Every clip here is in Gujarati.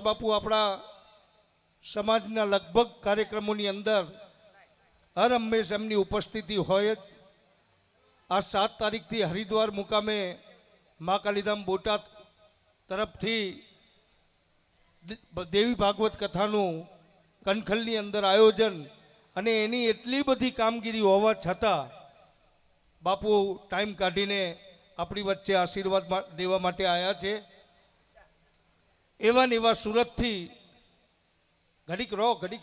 બાપુ આપણા સમાજના લગભગ કાર્યક્રમોની અંદર હર હંમેશ એમની ઉપસ્થિતિ હોય જ. આ 7 તારીખથી હરિદ્વાર મુકામે મા કાલીધામ બોટાદ તરફથી દેવી ભાગવત કથાનું કનખલની અંદર આયોજન અને એની એટલી બધી કામગીરી હોવા છતાં બાપુ ટાઈમ કાઢીને આપણી વચ્ચે આશીર્વાદ દેવા માટે આવ્યા છે. એવા ને એવા સુરતથી ઘડીક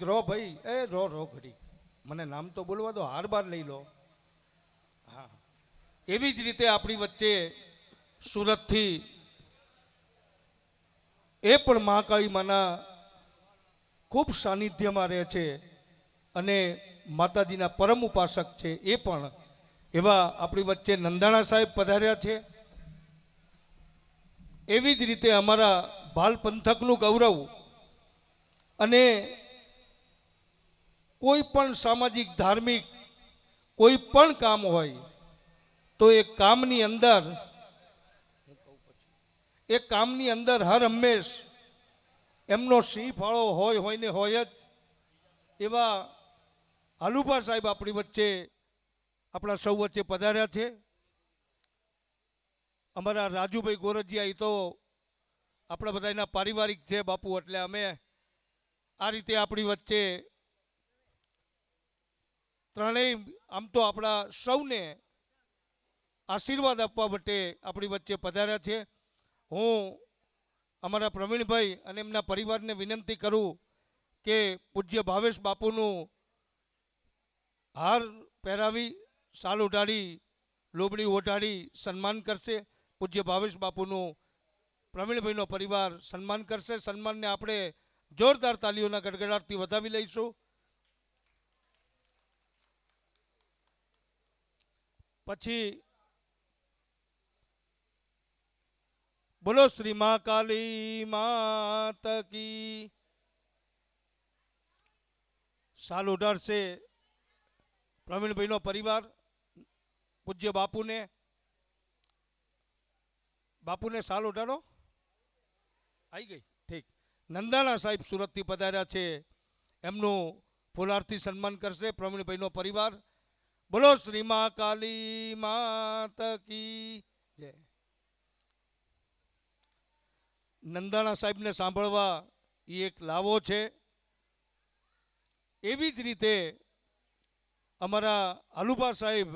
રહો ભાઈ, એ રહો ઘડીક, મને નામ તો બોલવા દો, હાર બાર લઈ લો. હા, એવી જ રીતે આપણી વચ્ચે સુરતથી એ પણ મહાકાળી માના ખૂબ સાનિધ્યમાં રહે છે અને માતાજીના પરમ ઉપાસક છે. એ પણ એવા આપણી વચ્ચે નંદાણા સાહેબ પધાર્યા છે. એવી જ રીતે અમારા ભાલ પંથકનું ગૌરવ અને કોઈ પણ સામાજિક ધાર્મિક કોઈ પણ કામ હોય તો એ કામની અંદર હર હંમેશ એમનો સિંહ ફાળો હોય ને હોય જ. એવા હાલુભા સાહેબ આપણી વચ્ચે આપણા સૌ વચ્ચે પધાર્યા છે. અમારા રાજુભાઈ ગોરજીયા એ તો આપણા બધાના પારિવારિક છે બાપુ, એટલે અમે આ રીતે આપણી વચ્ચે ત્રણેય આમ તો આપણા સૌને આશીર્વાદ આપવા માટે આપણી વચ્ચે પધાર્યા છે. હું અમારા પ્રવીણભાઈ અને એમના પરિવારને વિનંતી કરું કે પૂજ્ય ભાવેશ બાપુનું હાર પહેરાવી, શાલ ઓઢાડી, લોબડી ઓઢાડી સન્માન કરશે. પૂજ્ય ભાવેશ બાપુનું પ્રવીણભાઈનો પરિવાર સન્માન કરશે. સન્માનને આપણે જોરદાર તાલીઓના ગડગડાટથી વધાવી લઈશું. પછી બોલો શ્રી મહાકાલી માત કી. શાલ ઓઢાડશે પ્રવીણભાઈનો પરિવાર પૂજ્ય બાપુને શાલ ઓઢાડો. આવી ગઈ, ઠીક. નંદાણા સાહેબ સુરતથી પધાર્યા છે, એમનું ફુલારથી સન્માન કરશે પ્રવીણભાઈનો પરિવાર. બોલો શ્રી મહાકાલી માત કી જય. નંદાણા સાહેબને સાંભળવા એ એક લાવો છે. એવી જ રીતે અમારા હાલુભા સાહેબ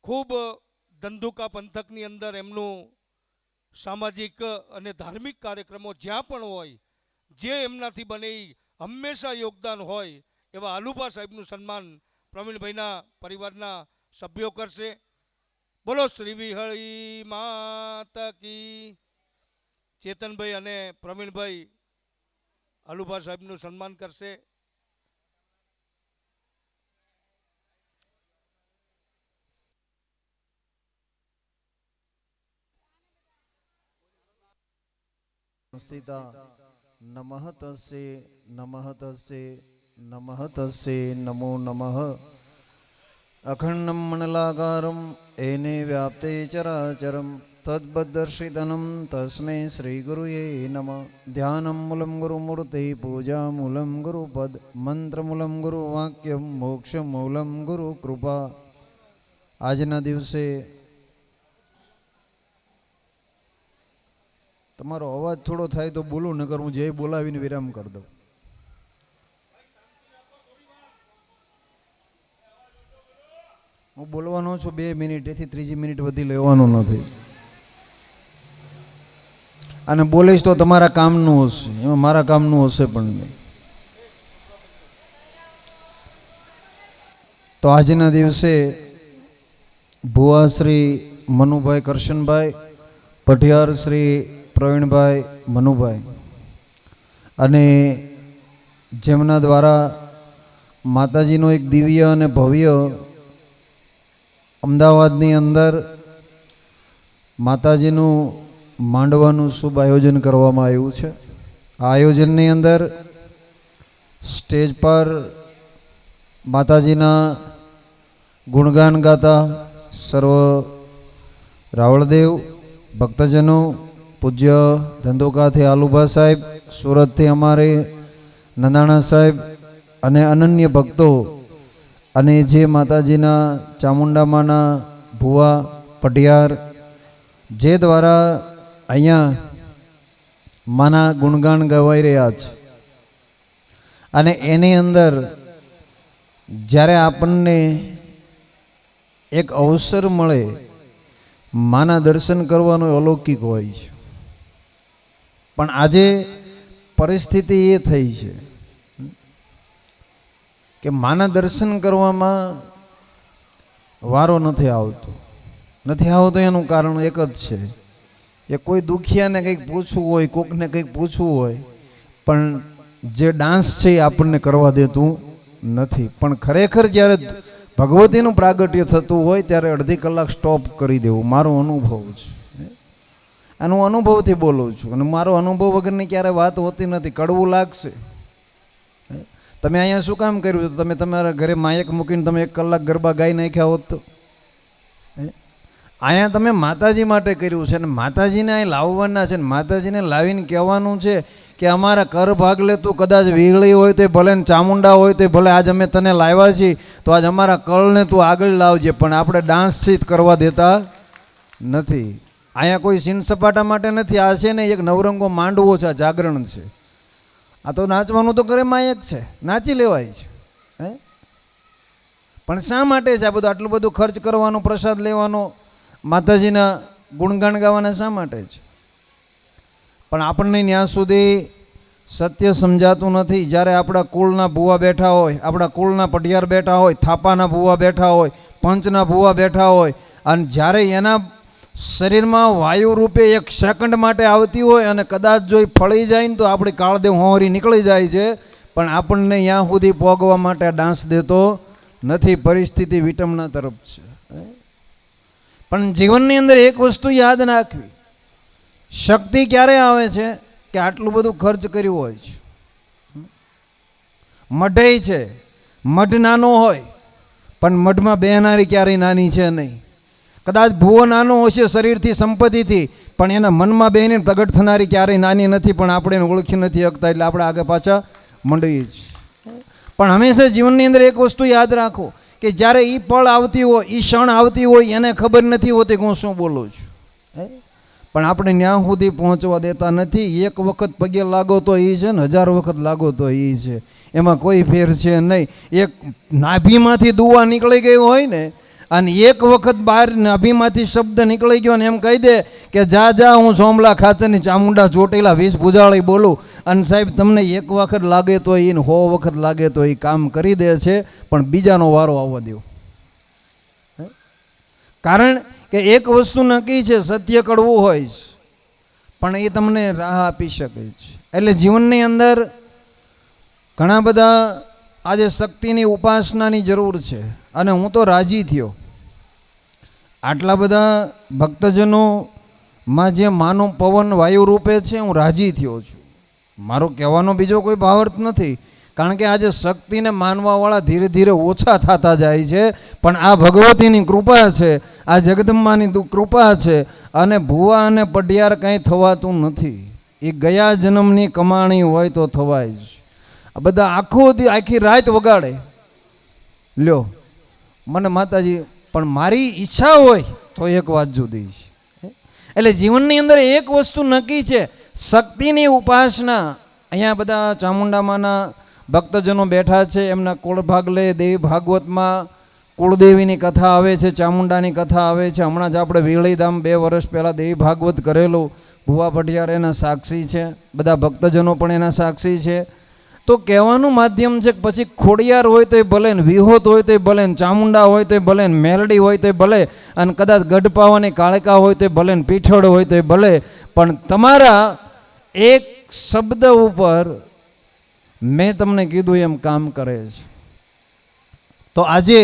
ખૂબ ધંધુકા પંથકની અંદર એમનું સામાજિક અને ધાર્મિક કાર્યક્રમો જ્યાં પણ હોય, જે એમનાથી બને હંમેશા યોગદાન હોય, એવા હાલુભા સાહેબનું સન્માન પ્રવીણભાઈના પરિવારના સભ્યો કરશે. બોલો શ્રી વિહળી માત કી. ચેતનભાઈ અને પ્રવીણભાઈ હાલુભા સાહેબનું સન્માન કરશે. સ્થિતા નમઃ તસ્યે નમઃ તસ્યે નમઃ તસ્યે નમો નમઃ. અખંડમ મંડલાકારમ એને વ્યાપ્તે ચરાચરમ તદ્બદર્શિતનમ તસ્મે શ્રી ગુરુએ નમઃ. ધ્યાનમ મૂલમ ગુરુમૂર્તિ પૂજા મૂલમ ગુરુપદ મંત્ર મૂલમ ગુરુવાક્યમ મોક્ષ મૂલમ ગુરુ કૃપા. આજના દિવસે તમારો અવાજ થોડો થાય તો બોલું, નકર હું જે બોલાવીને વિરામ કરી દઉં. હું બોલવાનો છું 2 મિનિટ, એથી ત્રીજી મિનિટ વધી લેવાનું નથી. અને બોલીશ તો તમારા કામનું હશે, એમાં મારા કામનું હશે પણ નહીં. તો આજના દિવસે ભુવા શ્રી મનુભાઈ કરશનભાઈ, પઢિયાર શ્રી પ્રવીણભાઈ મનુભાઈ, અને જેમના દ્વારા માતાજીનો એક દિવ્ય અને ભવ્ય અમદાવાદની અંદર માતાજીનું માંડવાનું શુભ આયોજન કરવામાં આવ્યું છે. આ આયોજનની અંદર સ્ટેજ પર માતાજીના ગુણગાન ગાતા સર્વ રાવળદેવ ભક્તજનો પૂજ્ય ધંધોકાથી આલુભા સાહેબ, સુરતથી અમારે નંદાણા સાહેબ અને અનન્ય ભક્તો અને જે માતાજીના ચામુંડામાના ભુવા પઢિયાર જે દ્વારા અહીંયા માના ગુણગાન ગવાઈ રહ્યા છે, અને એની અંદર જ્યારે આપણને એક અવસર મળે માના દર્શન કરવાનો અલૌકિક હોય છે, પણ આજે પરિસ્થિતિ એ થઈ છે કે માના દર્શન કરવામાં વારો નથી આવતો. એનું કારણ એક જ છે કે કોઈ દુખિયાને કંઈક પૂછવું હોય, કોકને કંઈક પૂછવું હોય, પણ જે ડાન્સ છે એ આપણને કરવા દેતું નથી. પણ ખરેખર જ્યારે ભગવતીનું પ્રાગટ્ય થતું હોય ત્યારે અડધી કલાક સ્ટોપ કરી દેવું, મારો અનુભવ છે. અને હું અનુભવથી બોલું છું, અને મારો અનુભવ વગરની ક્યારે વાત હોતી નથી. કડવું લાગશે. તમે અહીંયા શું કામ કર્યું? તમે તમારા ઘરે માયક મૂકીને તમે 1 કલાક ગરબા ગાઈ નાખ્યા હોત તો? અહીંયા તમે માતાજી માટે કર્યું છે, અને માતાજીને અહીં લાવવાના છે, ને માતાજીને લાવીને કહેવાનું છે કે અમારા કર ભાગ લે, તું કદાચ વીગળી હોય તો ભલે, ને ચામુંડા હોય તો ભલે, આજ અમે તને લાવ્યા છીએ તો આજ અમારા કળને તું આગળ લાવજે, પણ આપણે ડાન્સ છે કરવા દેતા નથી. અહીંયા કોઈ સીન સપાટા માટે નથી. આ છે ને એક નવરંગો માંડવો છે, આ જાગરણ છે. આ તો નાચવાનું તો ઘરે માયક છે, નાચી લેવાય છે. પણ શા માટે છે આ બધું આટલું બધું ખર્ચ કરવાનો, પ્રસાદ લેવાનો, માતાજીના ગુણગાન ગાવાના શા માટે છે? પણ આપણને ત્યાં સુધી સત્ય સમજાતું નથી. જ્યારે આપણા કુળના ભુવા બેઠા હોય, આપણા કુળના પઢિયાર બેઠા હોય, થાપાના ભુવા બેઠા હોય, પંચના ભુવા બેઠા હોય, અને જ્યારે એના શરીરમાં વાયુ રૂપે 1 સેકન્ડ માટે આવતી હોય અને કદાચ જો એ ફળી જાય ને તો આપણી કાળદેવ હોંહરી નીકળી જાય છે, પણ આપણને ત્યાં સુધી પોગવા માટે ડાન્સ દેતો નથી. પરિસ્થિતિ વિટમણા તરફ છે. પણ જીવનની અંદર એક વસ્તુ યાદ રાખવી, શક્તિ ક્યારે આવે છે કે આટલું બધું ખર્ચ કર્યું હોય છે. મઢે છે, મઢ નાનો હોય પણ મઢમાં બેહનારી ક્યારેય નાની છે નહીં. કદાચ ભૂવો નાનો હશે શરીરથી, સંપત્તિથી, પણ એના મનમાં બેહીને પ્રગટ થનારી ક્યારેય નાની નથી, પણ આપણે એને ઓળખી નથી શકતા, એટલે આપણે આગળ પાછા મંડવીએ છીએ. પણ હંમેશા જીવનની અંદર એક વસ્તુ યાદ રાખો કે જ્યારે એ પળ આવતી હોય, એ ક્ષણ આવતી હોય, એને ખબર નથી હોતી કે હું શું બોલું છું. પણ આપણે ન્યા સુધી પહોંચવા દેતા નથી. 1 વખત પગે લાગો તો એ છે, ને 1000 વખત લાગો તો એ છે, એમાં કોઈ ફેર છે નહીં. એક નાભીમાંથી દુવા નીકળી ગઈ હોય ને, અને 1 વખત બહાર નાભીમાંથી શબ્દ નીકળી ગયો ને એમ કહી દે કે જા જા હું સોમલા ખાચરની ચામુંડા ચોટીલા 20 ભુજાળી બોલું, અને સાહેબ તમને 1 વખત લાગે તો એ 100 વખત લાગે તો એ કામ કરી દે છે, પણ બીજાનો વારો આવવા દો. કારણ કે એક વસ્તુ નક્કી છે, સત્ય કડવું હોય છે, પણ એ તમને રાહ આપી શકે છે. એટલે જીવનની અંદર ઘણા બધા આજે શક્તિની ઉપાસનાની જરૂર છે, અને હું તો રાજી થયો. આટલા બધા ભક્તજનોમાં જે માનો પવન વાયુ રૂપે છે, હું રાજી થયો છું. મારો કહેવાનો બીજો કોઈ ભાવાર્થ નથી, કારણ કે આજે શક્તિને માનવાવાળા ધીરે ધીરે ઓછા થતા જાય છે, પણ આ ભગવતીની કૃપા છે, આ જગદંબાની કૃપા છે, અને ભુવા અને પઢિયાર કંઈ થવાતું નથી. એ ગયા જન્મની કમાણી હોય તો થવાય જ. આ બધા આખી રાત વગાડે, લ્યો મને માતાજી, પણ મારી ઈચ્છા હોય તો એક વાત જુદી છે. એટલે જીવનની અંદર એક વસ્તુ નક્કી છે, શક્તિની ઉપાસના. અહીંયા બધા ચામુંડામાના ભક્તજનો બેઠા છે, એમના કુળ ભાગલે દેવી ભાગવતમાં કુળદેવીની કથા આવે છે, ચામુંડાની કથા આવે છે. હમણાં જ આપણે વીળીધામ 2 વર્ષ પહેલાં દેવી ભાગવત કરેલું, ભુવા પઢિયાર એના સાક્ષી છે, બધા ભક્તજનો પણ એના સાક્ષી છે. તો કહેવાનું માધ્યમ છે કે પછી ખોડિયાર હોય તો ભલે, ને વિહોત હોય તો ભલે, ને ચામુંડા હોય તો ભલે, ને મેલડી હોય તો ભલે, અને કદાચ ગઢપાવાની કાળકા હોય તો ભલે, ને પીઠળ હોય તો ભલે, પણ તમારા એક શબ્દ ઉપર મેં તમને કીધું એમ કામ કરે છે. તો આજે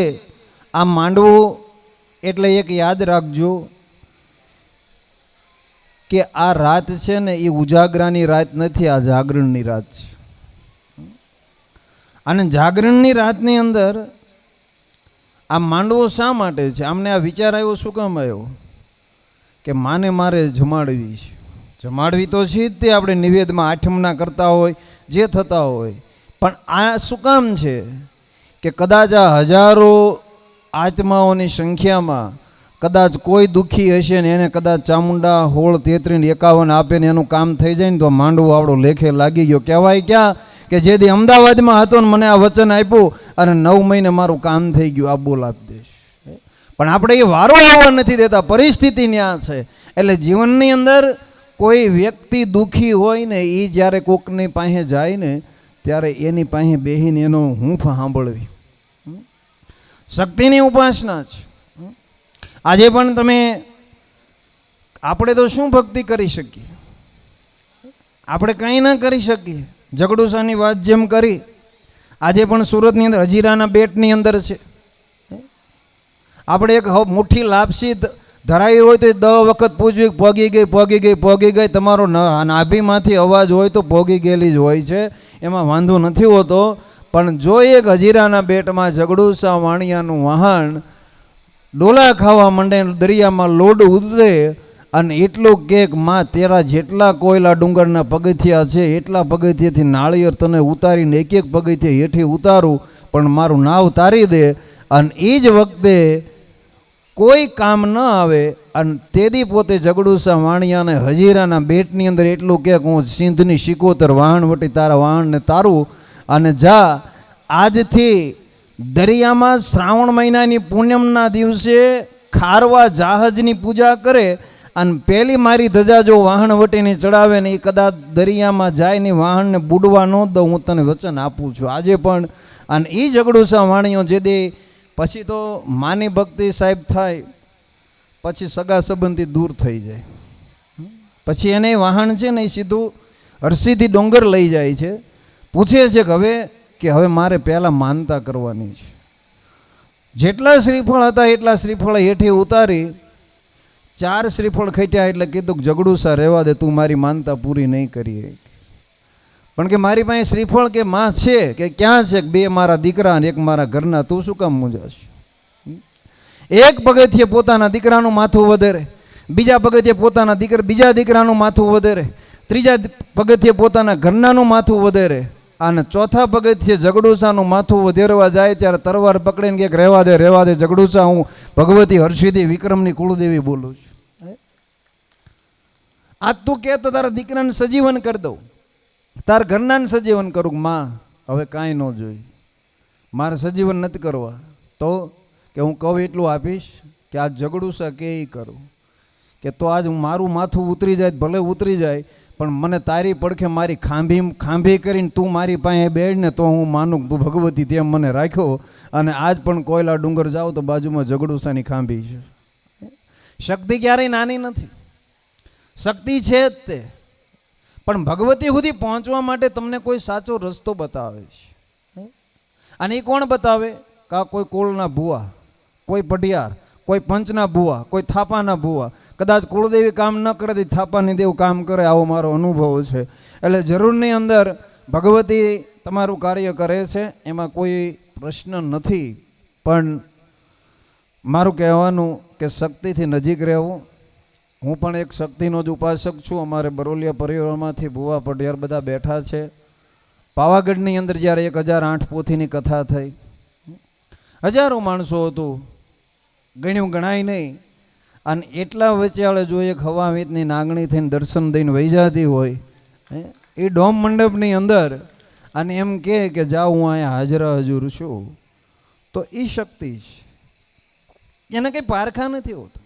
આ માંડવું એટલે એક યાદ રાખજો કે આ રાત છે ને એ ઉજાગરાની રાત નથી, આ જાગરણની રાત છે. અને જાગરણની રાતની અંદર આ માંડવો શા માટે છે? અમને આ વિચાર આવ્યો, શું કામ આવ્યો? કે માને મારે જમાડવી છે. જમાડવી તો છે જ તે આપણે નિવેદમાં આઠમના કરતા હોય જે થતા હોય, પણ આ શું કામ છે કે કદાચ આ હજારો આત્માઓની સંખ્યામાં કદાચ કોઈ દુઃખી હશે ને એને કદાચ ચામુંડા 16, 33, 51 આપે ને એનું કામ થઈ જાય ને તો માંડવો આવડો લેખે લાગી ગયો. કહેવાય ક્યાં કે જે દી અમદાવાદમાં હતો ને મને આ વચન આપ્યું અને 9 મહિને મારું કામ થઈ ગયું, આ બોલ આપી દઈશ. પણ આપણે એ વારો આવવા નથી દેતા, પરિસ્થિતિ ન્યા છે. એટલે જીવનની અંદર કોઈ વ્યક્તિ દુઃખી હોય ને એ જ્યારે કોકની પાસે જાય ને ત્યારે એની પાસે બેહીને એનો હૂંફ સાંભળવી શક્તિની ઉપાસના છે. આજે પણ તમે, આપણે તો શું ભક્તિ કરી શકીએ? આપણે કંઈ ના કરી શકીએ. જગડુસાની વાત જેમ કરી, આજે પણ સુરતની અંદર હજીરાના બેટની અંદર છે. આપણે એક મુઠ્ઠી લાપસી ધરાવી હોય તો 10 વખત પૂછ્યું પોગી ગઈ, પોગી ગઈ, પોગી ગઈ. તમારો નાભીમાંથી અવાજ હોય તો પોગી ગયેલી જ હોય છે, એમાં વાંધો નથી હોતો. પણ જો એક હજીરાના બેટમાં જગડુસા વાણિયાનું વહાણ ડોલા ખાવા માંડે, દરિયામાં લોડ ઉદરે અને એટલું કેક માં તેરા જેટલા કોયલા ડુંગરના પગથિયા છે એટલા પગથિયાથી નાળિયેર તને ઉતારીને એક એક પગથિયા હેઠી ઉતારું પણ મારું નાવ તારી દે. અને એ જ વખતે કોઈ કામ ન આવે અને તેદી પોતે જગડુસા વાણિયાને હજીરાના બેટની અંદર એટલું કે હું સિંધની શિકોતર વાહણ વટી તારા વાહણને તારું અને જા. આજથી દરિયામાં શ્રાવણ મહિનાની પૂનમના દિવસે ખારવા જહાજની પૂજા કરે અને પહેલી મારી ધજા જો વાહણ વટીને ચડાવે ને એ કદાચ દરિયામાં જાય ને વાહણને બુડવા ન દઉં, હું તને વચન આપું છું આજે પણ. અને એ જગડુસા વાણિયો જે દે પછી તો માની ભક્તિ સાહેબ થાય, પછી સગા સંબંધી દૂર થઈ જાય. પછી એને વાહણ છે ને એ સીધું હરસીથી ડોંગર લઈ જાય છે. પૂછે છે કે હવે મારે પહેલાં માનતા કરવાની છે. જેટલા શ્રીફળ હતા એટલા શ્રીફળ હેઠી ઉતારી 4 શ્રીફળ ખેટ્યા એટલે કીધું કે જગડુસા રહેવા દે, તું મારી માનતા પૂરી નહીં કરી. પણ કે મારી પાસે શ્રીફળ કે માં છે કે ક્યાં છે? 2 મારા દીકરા અને 1 મારા ઘરના, તું શું કામ મૂંઝાશ? એક પગથિયે પોતાના દીકરાનું માથું વધારે, બીજા પગથિયે પોતાના બીજા દીકરાનું માથું વધારે, ત્રીજા પગથિયે પોતાના ઘરનાનું માથું વધારે અને ચોથા પગથિયે જગડુસાનું માથું વધેરવા જાય ત્યારે તરવાર પકડીને કે રહેવા દે, રહેવા દે જગડુસા, હું ભગવતી હર્ષિદી વિક્રમની કુળદેવી બોલું છું. આજ તું કે તો તારા દીકરાને સજીવન કરી દઉં, તાર ઘરનાને સજીવન કરું. માં હવે કાંઈ ન જોઈ, મારે સજીવન નથી કરવા. તો કે હું કહું એટલું આપીશ કે આ જગડુસા કે એ કરું કે તો આજ મારું માથું ઉતરી જાય ભલે ઉતરી જાય, પણ મને તારી પડખે મારી ખાંભી કરીને તું મારી પાસે બેડ ને તો હું માનું ભગવતી તેમ મને રાખ્યો. અને આજ પણ કોયલા ડુંગર જાઓ તો બાજુમાં જગડુસાની ખાંભી છે. શક્તિ ક્યારેય નાની નથી, શક્તિ છે જ તે. પણ ભગવતી સુધી પહોંચવા માટે તમને કોઈ સાચો રસ્તો બતાવે છે. અને એ કોણ બતાવે? કા કોઈ કોળના ભૂવા, કોઈ પઢિયાર, કોઈ પંચના ભૂવા, કોઈ થાપાના ભૂવા. કદાચ કુળદેવી કામ ન કરે તો થાપાની દેવ કામ કરે, આવો મારો અનુભવ છે. એટલે જરૂરની અંદર ભગવતી તમારું કાર્ય કરે છે, એમાં કોઈ પ્રશ્ન નથી. પણ મારું કહેવાનું કે શક્તિથી નજીક રહેવું. હું પણ એક શક્તિનો જ ઉપાસક છું. અમારે બરોલિયા પરિવારમાંથી ભૂવા પઢિયાર બધા બેઠા છે. પાવાગઢની અંદર જ્યારે 1008 પોથીની કથા થઈ, હજારો માણસો હતું, ગણ્યું ગણાય નહીં. અને એટલા વચ્ચે જો એક હવામીતની નાગણી થઈને દર્શન દઈને વહી જતી હોય એ ડોમ મંડપની અંદર અને એમ કે જાઓ હું અહીંયા હાજરા હજુર છું, તો એ શક્તિ છે. એને કંઈ પારખા નથી હોતું.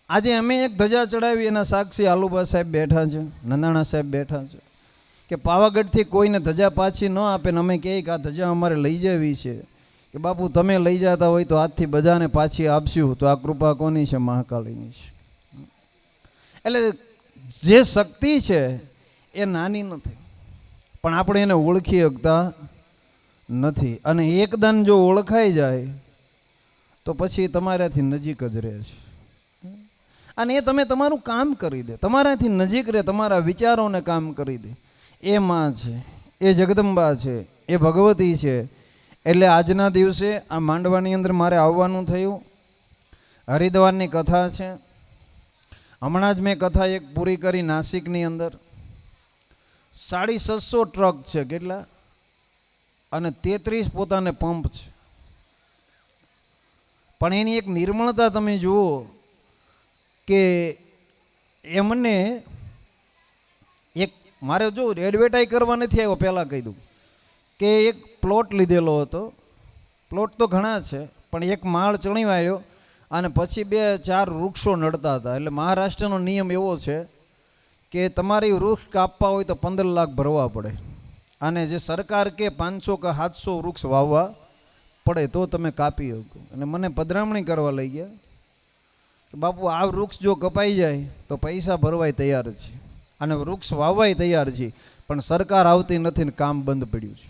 આજે અમે એક ધજા ચડાવી, એના સાક્ષી આલુબા સાહેબ બેઠા છે, નંદાણા સાહેબ બેઠા છે કે પાવાગઢથી કોઈને ધજા પાછી ન આપે ને અમે કહીએ કે આ ધજા અમારે લઈ જવી છે કે બાપુ તમે લઈ જતા હોય તો આજથી બધાને પાછી આપશું. તો આ કૃપા કોની છે? મહાકાળીની છે. એટલે જે શક્તિ છે એ નાની નથી, પણ આપણે એને ઓળખી શકતા નથી. અને એકદમ જો ઓળખાઈ જાય તો પછી તમારાથી નજીક જ રહે છે. અને એ તમે તમારું કામ કરી દે, તમારાથી નજીક રહે, તમારા વિચારોને કામ કરી દે. એ માં છે, એ જગદંબા છે, એ ભગવતી છે. એટલે આજના દિવસે આ માંડવાની અંદર મારે આવવાનું થયું. હરિદ્વારની કથા છે હમણાં જ મેં કથા એક પૂરી કરી નાસિકની અંદર 650 ટ્રક છે કેટલા, અને 33 પોતાને પંપ છે. પણ એની એક નિર્મળતા તમે જુઓ કે એમને એક, મારે જો એડવર્ટાઈઝ કરવા નથી આવ્યો, પહેલાં કહી દઉં કે એક પ્લોટ લીધેલો હતો. પ્લોટ તો ઘણા છે પણ એક માળ ચણી વાળ્યો અને પછી 2-4 વૃક્ષો નડતા હતા. એટલે મહારાષ્ટ્રનો નિયમ એવો છે કે તમારી વૃક્ષ કાપવા હોય તો 15 લાખ ભરવા પડે, અને જે સરકાર કે 500 કે 700 વૃક્ષ વાવવા પડે તો તમે કાપી શકો. અને મને પધરામણી કરવા લઈ ગયા કે બાપુ આ વૃક્ષ જો કપાઈ જાય તો પૈસા ભરવાય તૈયાર છે અને વૃક્ષ વાવવાય તૈયાર છે, પણ સરકાર આવતી નથી ને કામ બંધ પડ્યું છે.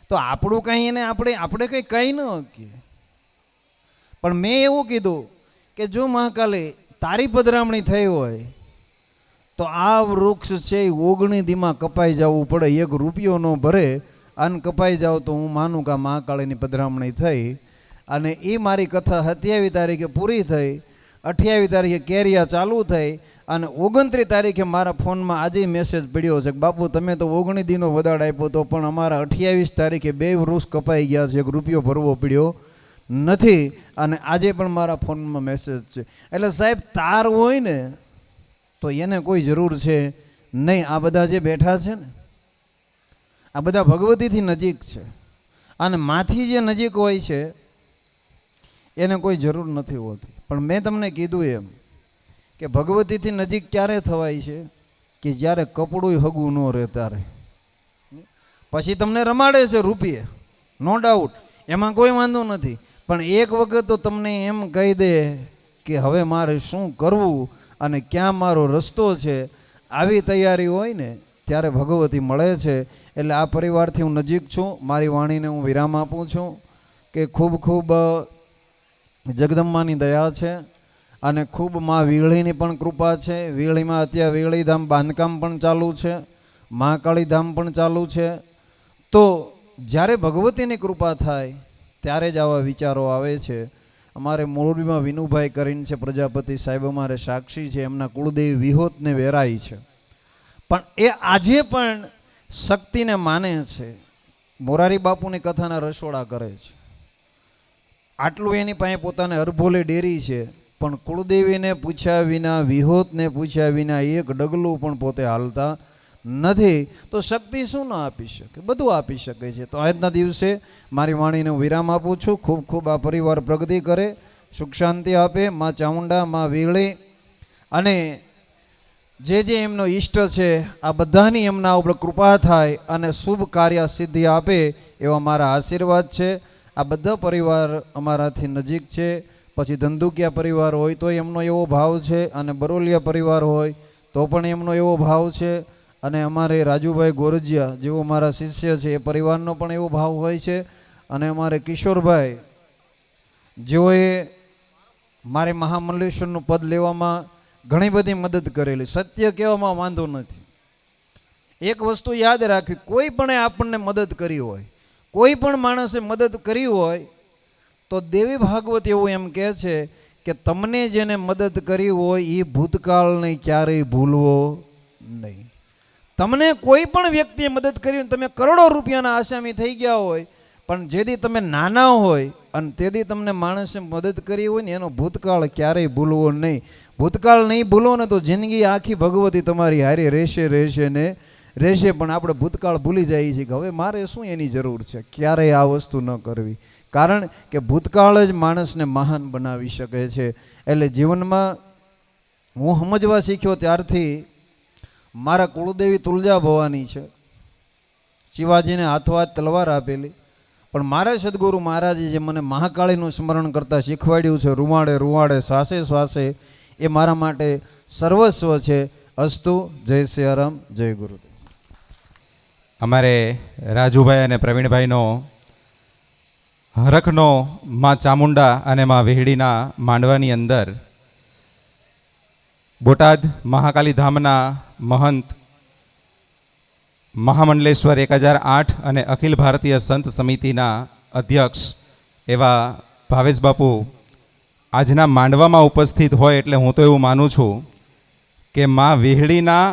તો આપણું કંઈ એને આપણે કંઈ કહી ન શકીએ. પણ મેં એવું કીધું કે જો મહાકાલે તારી પધરામણી થઈ હોય તો આ વૃક્ષ છે એ 19 દીમાં કપાઈ જવું પડે, 1 રૂપિયો ન ભરે અને કપાઈ જાવ તો હું માનું કે મહાકાળીની પધરામણી થઈ. અને એ મારી કથા 27 તારીખે પૂરી થઈ, 28 તારીખે કેરિયા ચાલુ થઈ, અને 29 તારીખે મારા ફોનમાં આજે મેસેજ પડ્યો છે કે બાપુ તમે તો 19 દીનો વદાડ આપ્યો તો પણ અમારા 28 તારીખે 2 વૃક્ષ કપાઈ ગયા છે, 1 રૂપિયો ભરવો પડ્યો નથી. અને આજે પણ મારા ફોનમાં મેસેજ છે. એટલે સાહેબ તાર હોય ને તો એને કોઈ જરૂર છે નહીં. આ બધા જે બેઠા છે ને આ બધા ભગવતીથી નજીક છે, અને માથી જે નજીક હોય છે એને કોઈ જરૂર નથી હોતી. પણ મેં તમને કીધું એમ કે ભગવતીથી નજીક ક્યારે થવાય છે કે જ્યારે કપડું હગું ન રહે ત્યારે. પછી તમને રમાડે છે રૂપિયે, નો ડાઉટ, એમાં કોઈ વાંધો નથી. પણ એક વખત તો તમને એમ કહી દે કે હવે મારે શું કરવું અને ક્યાં મારો રસ્તો છે, આવી તૈયારી હોય ને ત્યારે ભગવતી મળે છે. એટલે આ પરિવારથી હું નજીક છું. મારી વાણીને હું વિરામ આપું છું કે ખૂબ ખૂબ જગદંબાની દયા છે અને ખૂબ મા વીળીની પણ કૃપા છે. વીળીમાં અત્યારે વીળીધામ બાંધકામ પણ ચાલુ છે, મહાકાળી ધામ પણ ચાલુ છે. તો જ્યારે ભગવતીની કૃપા થાય ત્યારે જ આવા વિચારો આવે છે. અમારે મોરબીમાં વિનુભાઈ કરીને છે પ્રજાપતિ સાહેબ, અમારે સાક્ષી છે, એમના કુળદેવી વિહોતને વેરાય છે, પણ એ આજે પણ શક્તિને માને છે. મોરારી બાપુની કથાના રસોડા કરે છે. આટલું એની પાસે પોતાને અરભોલે ડેરી છે, પણ કુળદેવીને પૂછ્યા વિના, વિહોતને પૂછ્યા વિના એક ડગલું પણ પોતે હાલતા નથી. તો શક્તિ શું ના આપી શકે? બધું આપી શકે છે. તો આજના દિવસે મારી વાણીને હું વિરામ આપું છું. ખૂબ ખૂબ આ પરિવાર પ્રગતિ કરે, સુખ શાંતિ આપે. મા ચામુંડા, મા વીળી અને જે એમનો ઈષ્ટ છે આ બધાની એમના ઉપર કૃપા થાય અને શુભ કાર્ય સિદ્ધિ આપે એવા મારા આશીર્વાદ છે. આ બધા પરિવાર અમારાથી નજીક છે. પછી ધંધુકિયા પરિવાર હોય તો એમનો એવો ભાવ છે, અને બરોલિયા પરિવાર હોય તો પણ એમનો એવો ભાવ છે, અને અમારે રાજુભાઈ ગોરજીયા જેવો મારા શિષ્ય છે એ પરિવારનો પણ એવો ભાવ હોય છે. અને અમારે કિશોરભાઈ જેઓએ મારે મહામલ્લેશ્વરનું પદ લેવામાં ઘણી બધી મદદ કરેલી. સત્ય કહેવામાં વાંધો નથી. એક વસ્તુ યાદ રાખવી, કોઈ પણ આપણને મદદ કરી હોય, કોઈ પણ માણસે મદદ કરી હોય તો દેવી ભાગવત એવું એમ કહે છે કે તમને જેને મદદ કરી હોય એ ભૂતકાળને ક્યારેય ભૂલવો નહીં. તમને કોઈ પણ વ્યક્તિએ મદદ કરી, તમે કરોડો રૂપિયાના આસામી થઈ ગયા હોય, પણ જેથી તમે નાના હોય અને તેથી તમને માણસે મદદ કરી હોય ને એનો ભૂતકાળ ક્યારેય ભૂલવો નહીં. ભૂતકાળ નહીં ભૂલો ને તો જિંદગી આખી ભગવતી તમારી હારે રહેશે ને રહેશે. પણ આપણે ભૂતકાળ ભૂલી જઈએ છીએ કે હવે મારે શું એની જરૂર છે. ક્યારેય આ વસ્તુ ન કરવી, કારણ કે ભૂતકાળ જ માણસને મહાન બનાવી શકે છે. એટલે જીવનમાં હું સમજવા શીખ્યો ત્યારથી મારા કુળદેવી તુલજા ભવાની છે. શિવાજીને હાથો હાથ તલવાર આપેલી, પણ મારા સદગુરુ મહારાજે જે મને મહાકાળીનું સ્મરણ કરતાં શીખવાડ્યું છે, રૂવાડે રૂવાડે શ્વાસે શ્વાસે, એ મારા માટે સર્વસ્વ છે. અસ્તુ. જય સિયારામ, જય ગુરુદેવ. અમારે રાજુભાઈ અને પ્રવીણભાઈનો હરખનો માં ચામુંડા અને માં વેહડીના માંડવાની અંદર બોટાદ મહાકાલી ધામના મહંત મહામંડલેશ્વર 1008 અને અખિલ ભારતીય સંત સમિતિના અધ્યક્ષ એવા ભાવેશ બાપુ આજના માંડવામાં ઉપસ્થિત હોય એટલે હું તો એવું માનું છું કે માં વિહળીના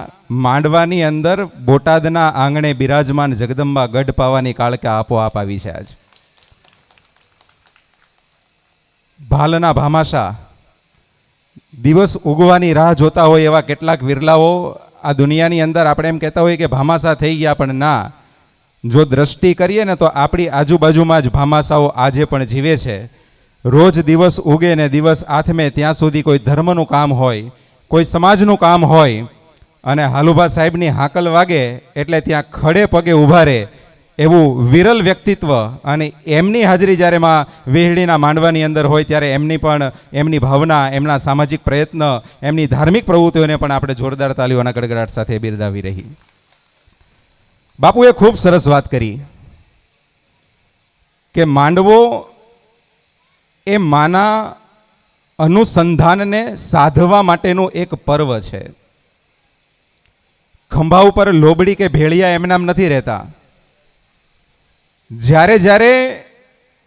માંડવાની અંદર બોટાદના આંગણે બિરાજમાન જગદંબા ગઢ પાવાની કાળકા આપોઆપ આવી છે. આજ ભાલના ભામાશા દિવસ ઉગવાની રાહ જોતા હોય એવા કેટલાક વિરલાઓ આ દુનિયાની અંદર આપણે એમ કહેતા હોઈએ કે ભામાશા થઈ ગયા, પણ ના, જો દ્રષ્ટિ કરીએ ને તો આપણી આજુબાજુમાં જ ભામાશાઓ આજે પણ જીવે છે. રોજ દિવસ ઉગે ને દિવસ આથમે ત્યાં સુધી કોઈ ધર્મનું કામ હોય, કોઈ સમાજનું કામ હોય અને હાલુભા સાહેબની હાકલ વાગે એટલે ત્યાં ખડે પગે ઊભા રહે એવું વિરલ વ્યક્તિત્વ, અને એમની હાજરી જ્યારે માં વિહળીના માંડવાની અંદર હોય ત્યારે એમની પણ એમની ભાવના, એમના સામાજિક પ્રયત્ન, એમની ધાર્મિક પ્રવૃત્તિઓને પણ આપણે જોરદાર તાલીઓના ગડગડાટ સાથે બિરદાવી રહી. બાપુએ ખૂબ સરસ વાત કરી કે માંડવો એ માના અનુસંધાનને સાધવા માટેનું એક પર્વ છે. ખંભા ઉપર લોબડી કે ભેળિયા એમનામ નથી રહેતા. જ્યારે જ્યારે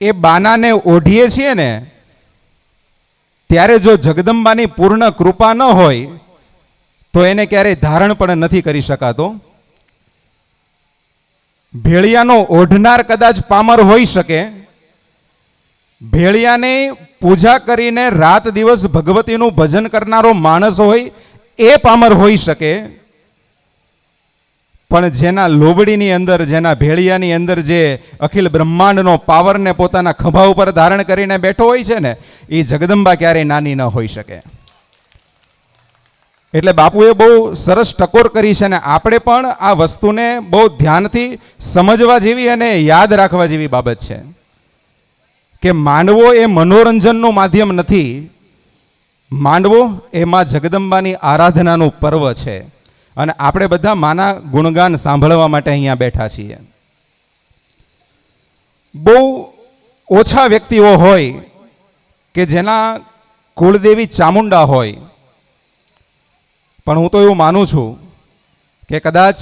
એ બાનાને ઓઢીએ છીએ ને ત્યારે જો જગદંબાની પૂર્ણ કૃપા ન હોય તો એને ક્યારેય ધારણ પણ નથી કરી શકાતો. ભેળિયાનો ઓઢનાર કદાચ પામર હોઈ શકે, ભેળિયાને પૂજા કરીને રાત દિવસ ભગવતીનું ભજન કરનારો માણસ હોય એ પામર હોઈ શકે, પણ જેના લોબડીની અંદર, જેના ભેળિયાની અંદર જે અખિલ બ્રહ્માંડનો પાવરને પોતાના ખભા ઉપર ધારણ કરીને બેઠો હોય છે ને, એ જગદંબા ક્યારેય નાની ન હોઈ શકે. એટલે બાપુએ બહુ સરસ ટકોર કરી છે, ને આપણે પણ આ વસ્તુને બહુ ધ્યાનથી સમજવા જેવી અને યાદ રાખવા જેવી બાબત છે કે માંડવો એ મનોરંજનનું માધ્યમ નથી. માંડવો એ માં જગદંબાની આરાધનાનું પર્વ છે, અને આપણે બધા માના ગુણગાન સાંભળવા માટે અહીંયા બેઠા છીએ. બહુ ઓછા વ્યક્તિઓ હોય કે જેના કુળદેવી ચામુંડા હોય, પણ હું તો એવું માનું છું કે કદાચ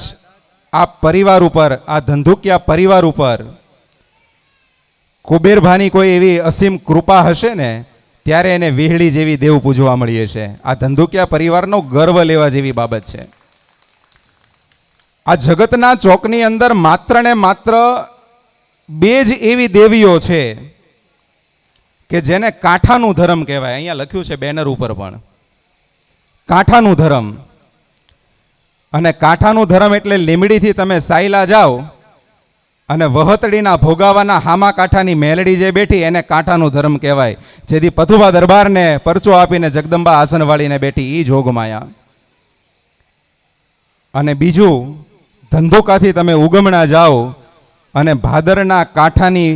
આ પરિવાર ઉપર, આ ધંધુકિયા પરિવાર ઉપર કુબેરભાની કોઈ એવી અસીમ કૃપા હશે ને ત્યારે એને વિહળી જેવી દેવ પૂજવા મળી હશે. આ ધંધુકિયા પરિવારનો ગર્વ લેવા જેવી બાબત છે. આ જગતના ચોકની અંદર માત્ર ને માત્ર બે જ એવી દેવીઓ છે કે જેને કાંઠાનું ધર્મ કહેવાય. અહીંયા લખ્યું છે બેનર ઉપર પણ, કાંઠાનું ધર્મ. અને કાંઠાનું ધર્મ એટલે લીમડીથી તમે સાયલા જાઓ અને વહતડીના ભોગાવાના હામા કાંઠાની મેલડી જે બેઠી એને કાંઠાનું ધર્મ કહેવાય. જેથી પથુભા દરબારને પરચો આપીને જગદંબા આસન વાળીને બેઠી એ જોગમાયા. અને બીજું, ધંધુકાથી તમે ઉગમણા જાઓ અને ભાદરના કાંઠાની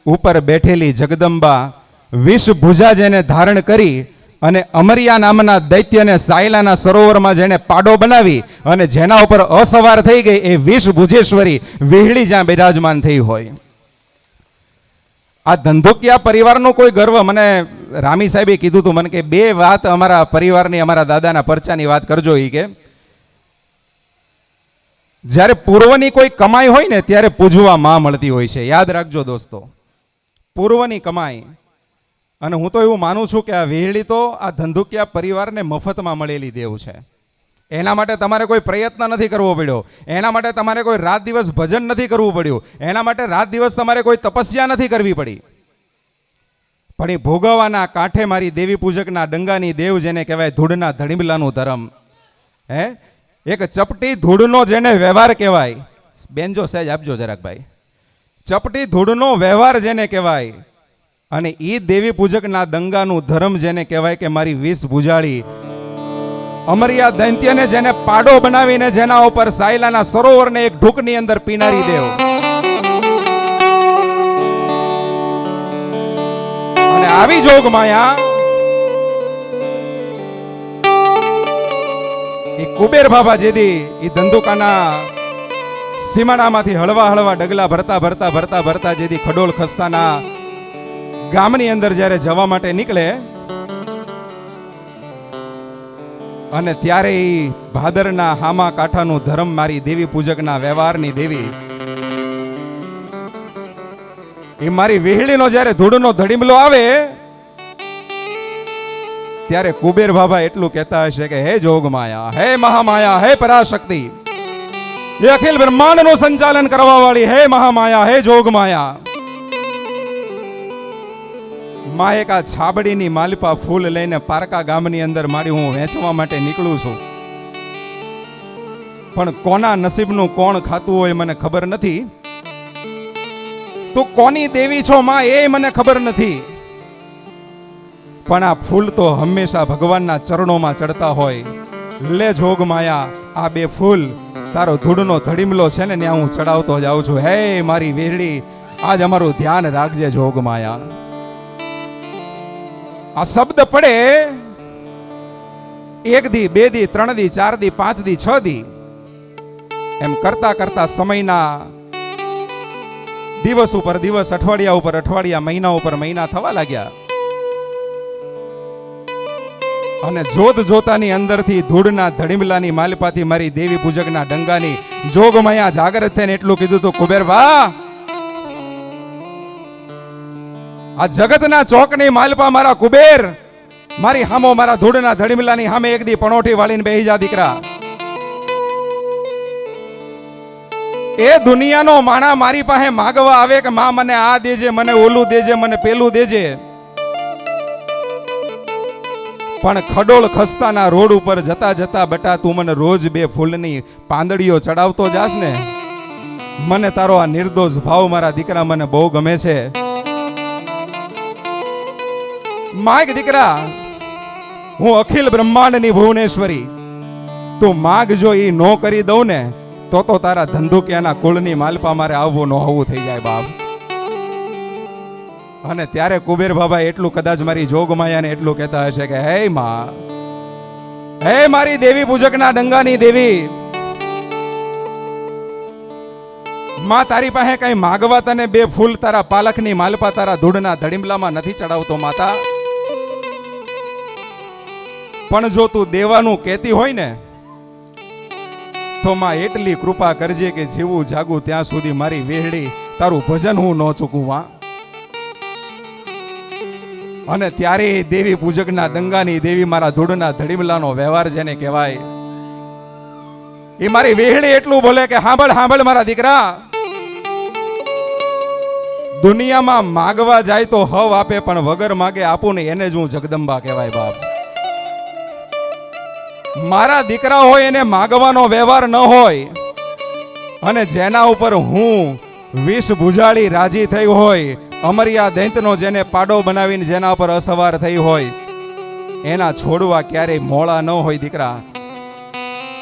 ઉપર બેઠેલી જગદંબા વિષ ભુજા જેને ધારણ કરી અને અમરિયા નામના દૈત્યને સાયલાના સરોવરમાં જેને પાડો બનાવી અને જેના ઉપર અસવાર થઈ ગઈ એ વિષ ભુજેશ્વરી વિહળી જ્યાં બિરાજમાન થઈ હોય. આ ધંધુકિયા પરિવારનો કોઈ ગર્વ, મને રામી સાહેબે કીધું હતું મને કે બે વાત અમારા પરિવારની, અમારા દાદાના પરચાની વાત કરજો. એ કે જ્યારે પૂર્વની કોઈ કમાઈ હોય ને ત્યારે પૂજવા માં મળતી હોય છે. યાદ રાખજો દોસ્તો, પૂર્વની કમાઈ. અને હું તો એવું માનું છું કે આ વિહળી તો આ ધંધુકિયા પરિવારને મફતમાં મળેલી દેવ છે. એના માટે તમારે કોઈ પ્રયત્ન નથી કરવો પડ્યો, એના માટે તમારે કોઈ રાત દિવસ ભજન નથી કરવું પડ્યું, એના માટે રાત દિવસ તમારે કોઈ તપસ્યા નથી કરવી પડી. પણ એ ભોગવવાના કાંઠે મારી દેવી પૂજકના ડંગાની દેવ જેને કહેવાય ધૂળના ધડીમલાનું ધર્મ, હે એક ચપટી ધૂળનો જેને વ્યવહાર કહેવાય. બેનજો સહેજ આપજો જરાક ભાઈ. ચપટી ધૂળનો વ્યવહાર જેને કહેવાય અને એ દેવી પૂજકના દંગાનું ધર્મ જેને કહેવાય કે મારી વિષ ભુજાળી અમરિયા દૈત્યને જેને પાડો બનાવીને જેના ઉપર સાયલાના સરોવરને એક ઢૂકની અંદર પીનારી દેવ. અને આવી જોગ માયા એ કુબેર બાબા જેદી એ ધંધુકાના સીમાડામાંથી હળવા હળવા ડગલા ભરતા ભરતા ભરતા ભરતા જેદી ખડોળ ખસ્તાના ગામની અંદર જ્યારે જવા માટે નીકળે અને ત્યારે એ ભાદરના હામા કાંઠાનું ધર્મ મારી દેવી પૂજકના વ્યવહારની દેવી એ મારી વિહળીનો જ્યારે ધૂળનો ધડીમલો આવે ત્યારે કુબેર બાબા એટલું કહેતા હશે કે હે જોગમાયા, હે મહામાયા, હે પરાશક્તિ, એ અખિલ બ્રહ્માંડનું સંચાલન કરવા વાળી હે મહામાયા, હે જોગમાયા, માં એક આ છાબડીની માલપા ફૂલ લઈને પારકા ગામની અંદર મારી હું વેચવા માટે નીકળું છું, પણ કોના નસીબનું કોણ ખાતું હોય મને ખબર નથી. તું કોની દેવી છો માં એ મને ખબર નથી, પણ આ ફૂલ તો હંમેશા ભગવાનના ચરણોમાં ચડતા હોય. લે જોગમાયા, આ બે ફૂલ તારો ધૂળનો ધડીમલો છે ને ત્યાં હું ચડાવતો જાઉં છું. હે મારી વેરડી, આજ અમારું ધ્યાન રાખજે જોગમાયા. આ શબ્દ પડે 1 દી 2 દી 3 દી 4 દી 5 દી 6 દી એમ કરતા કરતા સમયના દિવસ ઉપર દિવસ, અઠવાડિયા ઉપર અઠવાડિયા, મહિના ઉપર મહિના થવા લાગ્યા. અને જોત જોતાની અંદરથી ધૂળના ધડીમલાની માલપાથી મારી દેવી પૂજકના ડંગાની જોગમાયા જાગૃત થઈને એટલું કીધું તો કુબેર વાહ, આ જગતના ચોકની માલપા મારા કુબેર, મારી હામો મારા ધૂળના ધડીમલાની સામે એક દી પણોઠી વાળીને બેહી જા દીકરા. એ દુનિયાનો માણા મારી પાસે માગવા આવે કે માં મને આ દેજે, મને ઓલું દેજે, મને પેલું દેજે, પણ ખડોળ ખસ્તાના રોડ ઉપર જતા જતા બટા તું મને રોજ 2 ફૂલની પાંદડીઓ ચડાવતો જાસ ને, મને તારો આ નિર્દોષ ભાવ મારા દીકરા મને બહુ ગમે છે. માગ દીકરા, હું અખિલ બ્રહ્માંડની ભુવનેશ્વરી, તું માગ જો ઈ નો કરી દઉં ને તો તારા ધંધુકિયાના કુળની માલપા મારે આવવું ન હોવું થઈ જાય બાપ. અને ત્યારે કુબેર બાબા એટલું કદાચ મારી જોગમાયાને એટલું કહેતા હશે કે હે માં, હે મારી દેવી પૂજકના ડંગાની દેવી, માં તારી પાસે કઈ માગવા તને 2 ફૂલ તારા પાલખની માલપા તારા ધૂળના ધડીમલામાં નથી ચડાવતો માતા, પણ જો તું દેવાનું કહેતી હોય ને તો માં એટલી કૃપા કરજે કે જીવું જાગું ત્યાં સુધી મારી વેહડી તારું ભજન હું ન ચૂકું માં. અને ત્યારે દેવી પૂજકના ડંગાની દેવી મારા ધૂળના ધડીમલાનો વ્યવહાર જેને કહેવાય, એ મારી વેહડી એટલું બોલે કે હાંભળ હાંભળ મારા દીકરા, દુનિયામાં માગવા જાય તો હવ આપે, પણ વગર માગે આપું ને એને જ હું જગદંબા કહેવાય બાપ. મારા દીકરા હોય એને માગવાનો વ્યવહાર ન હોય, અને જેના ઉપર હું વિષ ભુજાળી રાજી થઈ હોય, અમર્યા દૈંતનો જેને પાડો બનાવીને જેના ઉપર અસવાર થઈ હોય, એના છોડવા ક્યારેય મોળા ન હોય દીકરા.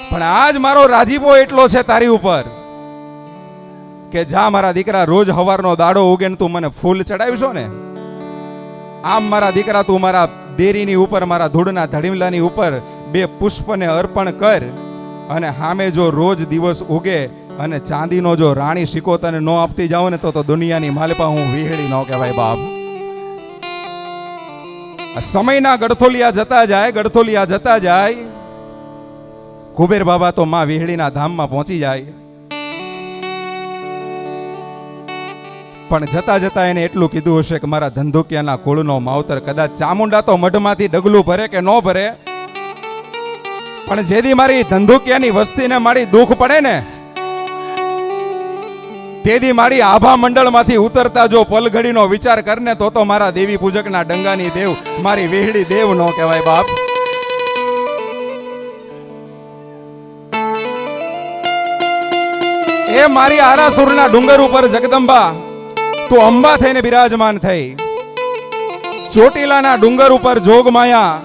પણ આજ મારો રાજીપો એટલો છે તારી ઉપર કે જા મારા દીકરા, રોજ હવારનો દાડો ઉગે ને તું મને ફૂલ ચડાવીશો ને, આમ મારા દીકરા તું મારા દેરીની ઉપર, મારા ધૂળના ધડીમલાની ઉપર 2 પુષ્પને અર્પણ કર, અને સામે જો રોજ દિવસ ઉગે અને ચાંદીનો જો રાણી સિક્કો તને ન આપતી જાવ ને તો દુનિયાની માલપા હું વિહળી ન કહેવાય બાપ. સમયના ગડથોલિયા જતા જાય, ગડથોલિયા જતા જાય, કુબેર બાબા તો માં વિહળીના ધામમાં પહોંચી જાય. પણ જતા જતા એને એટલું કીધું હશે કે મારા ધંધુકિયાના કુળનો માવતર કદાચ ચામુંડા તો મઢમાંથી ડગલું ભરે કે ન ભરે, પણ જેદી મારી ધંધુકિયાની વસ્તીને મારી દુઃખ પડે ને તેદી મારી આભા મંડળમાંથી ઉતરતા જો પલઘડીનો વિચાર કરને તો મારા દેવી પૂજકના ડંગાની દેવ મારી વેહડી દેવ નો કહેવાય બાપ. એ મારી આરાસુરના ડુંગર ઉપર જગદંબા તું અંબા થઈને બિરાજમાન થઈ, ચોટીલાના ડુંગર ઉપર જોગમાયા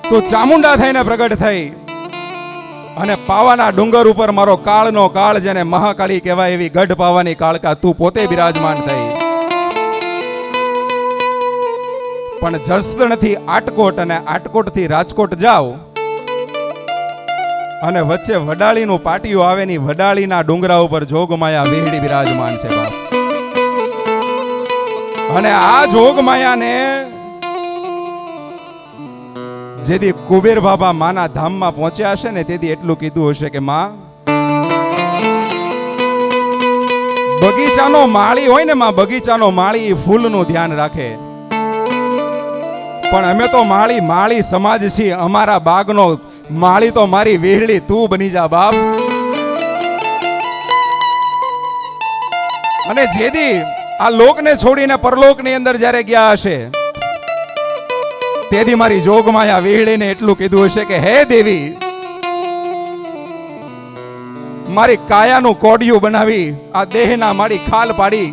તું ચામુંડા થઈને પ્રગટ થઈ, અને પાવાના ડુંગર ઉપર મારો કાળનો કાળ જેને મહાકાળી કહેવાય એવી ગઢ પાવાની કાળકા તું પોતે બિરાજમાન થઈ. પણ જસદણથી આટકોટ અને આટકોટથી રાજકોટ જાઓ અને વચ્ચે વડાળીનું પાટિયું આવે ની વડાળીના ડુંગરા ઉપર જોગમાયા વેહડી બિરાજમાન છે બાપ. અને આ જોગમાયાને જેથી કુબેર બાબા માના ધામમાં પહોંચ્યા હશે ને તેથી એટલું કીધું હશે કે માં, બગીચાનો માળી હોય ને માં, બગીચાનો માળી ફૂલનું ધ્યાન રાખે, પણ અમે તો માળી સમાજ છીએ. અમારા બાગનો માળી તો મારી વેહળી તું બની જા બાપ. અને જેદી આ લોકને છોડીને પરલોકની અંદર જ્યારે ગયા હશે, તેથી મારી જોગમાયા વેહળીને એટલું કીધું હશે કે હે દેવી, મારી કાયાનું કોડિયું બનાવી આ દેહના મારી ખાલ પાડી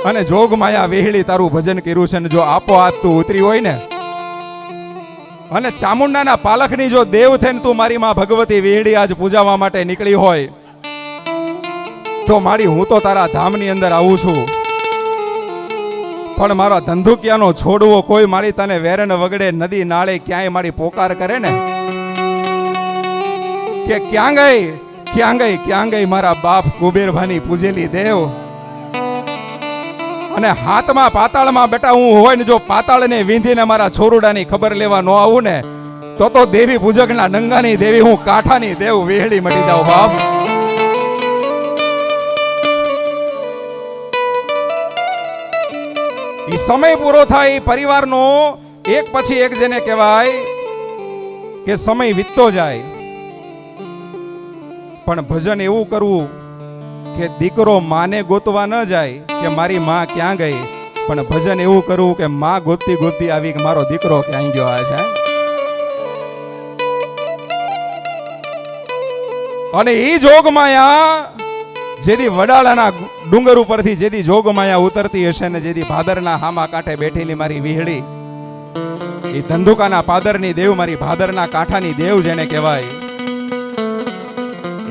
અને જોગમાયા વેહળી તારું ભજન કર્યું છે. ને જો આપો હાથ તું ઉતરી હોય ને અને ચામુંડાના પાલખની જો દેવ થઈને તું મારી માં ભગવતી વેહળી આજ પૂજાવા માટે નીકળી હોય તો મારી હું તો તારા ધામની અંદર આવું છું. પણ મારો ધંધુકિયાનો છોડવો કોઈ મારી તને વેરન વગડે નદી નાળે ક્યાંય મારી પોકાર કરે ને કે ક્યાં ગઈ મારા બાપ કુબેરભાની પૂજેલી દેવ. અને હાથમાં પાતાળમાં બેટા હું હોય ને જો પાતાળને વીંધીને મારા છોરુડાની ખબર લેવા ન આવું ને તો દેવી પૂજકના ડંગાની દેવી હું કાંઠાની દેવ વેહળી મટી જાઉં બાપ. ઈ સમય પૂરો થાય પરિવારનો એક પછી એક જેને કહેવાય કે સમય વીતતો જાય, પણ ભજન એવું કરવું કે દીકરો માને ગોતવા ન જાય કે મારી માં ક્યાં ગઈ, પણ ભજન એવું કરવું કે માં ગોતતી ગોતતી આવી કે મારો દીકરો ક્યાં ગયો છે. અને ઈ જોગમાયા જેદી વડાળાના ડુંગર ઉપરથી જેદી જોગમાયા ઉતરતી હશે ને જેદી ભાદરના હામા કાંઠે બેઠેલી મારી વિહળી, એ ધંધુકાના પાદરની દેવ મારી ભાદરના કાંઠાની દેવ જેને કહેવાય,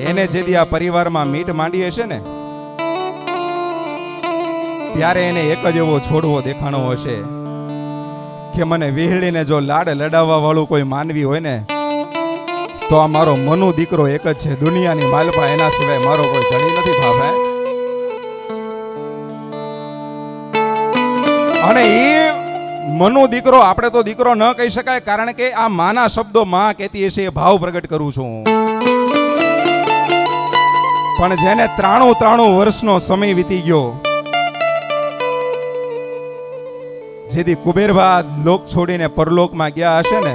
એને જેદી આ પરિવારમાં મીટ માંડી હશે ને ત્યારે એને એક જ એવો છોડવો દેખાણો હશે કે મને વિહળીને જો લાડ લડાવવા વાળું કોઈ માનવી હોય ને તો આ મારો મનુ દીકરો એક જ છે. દુનિયાની માલપા એના સિવાય મારો કોઈ ધણી નથી ભાવે. અને એ મનુ દીકરો આપણે તો દીકરો ન કહી શકાય, કારણ કે આ માના શબ્દો માં કહેતી હશે એ ભાવ પ્રગટ કરું છું. પણ જેને 93 વર્ષનો સમય વીતી ગયો, જેથી કુબેરભા લોક છોડીને પરલોકમાં ગયા હશે ને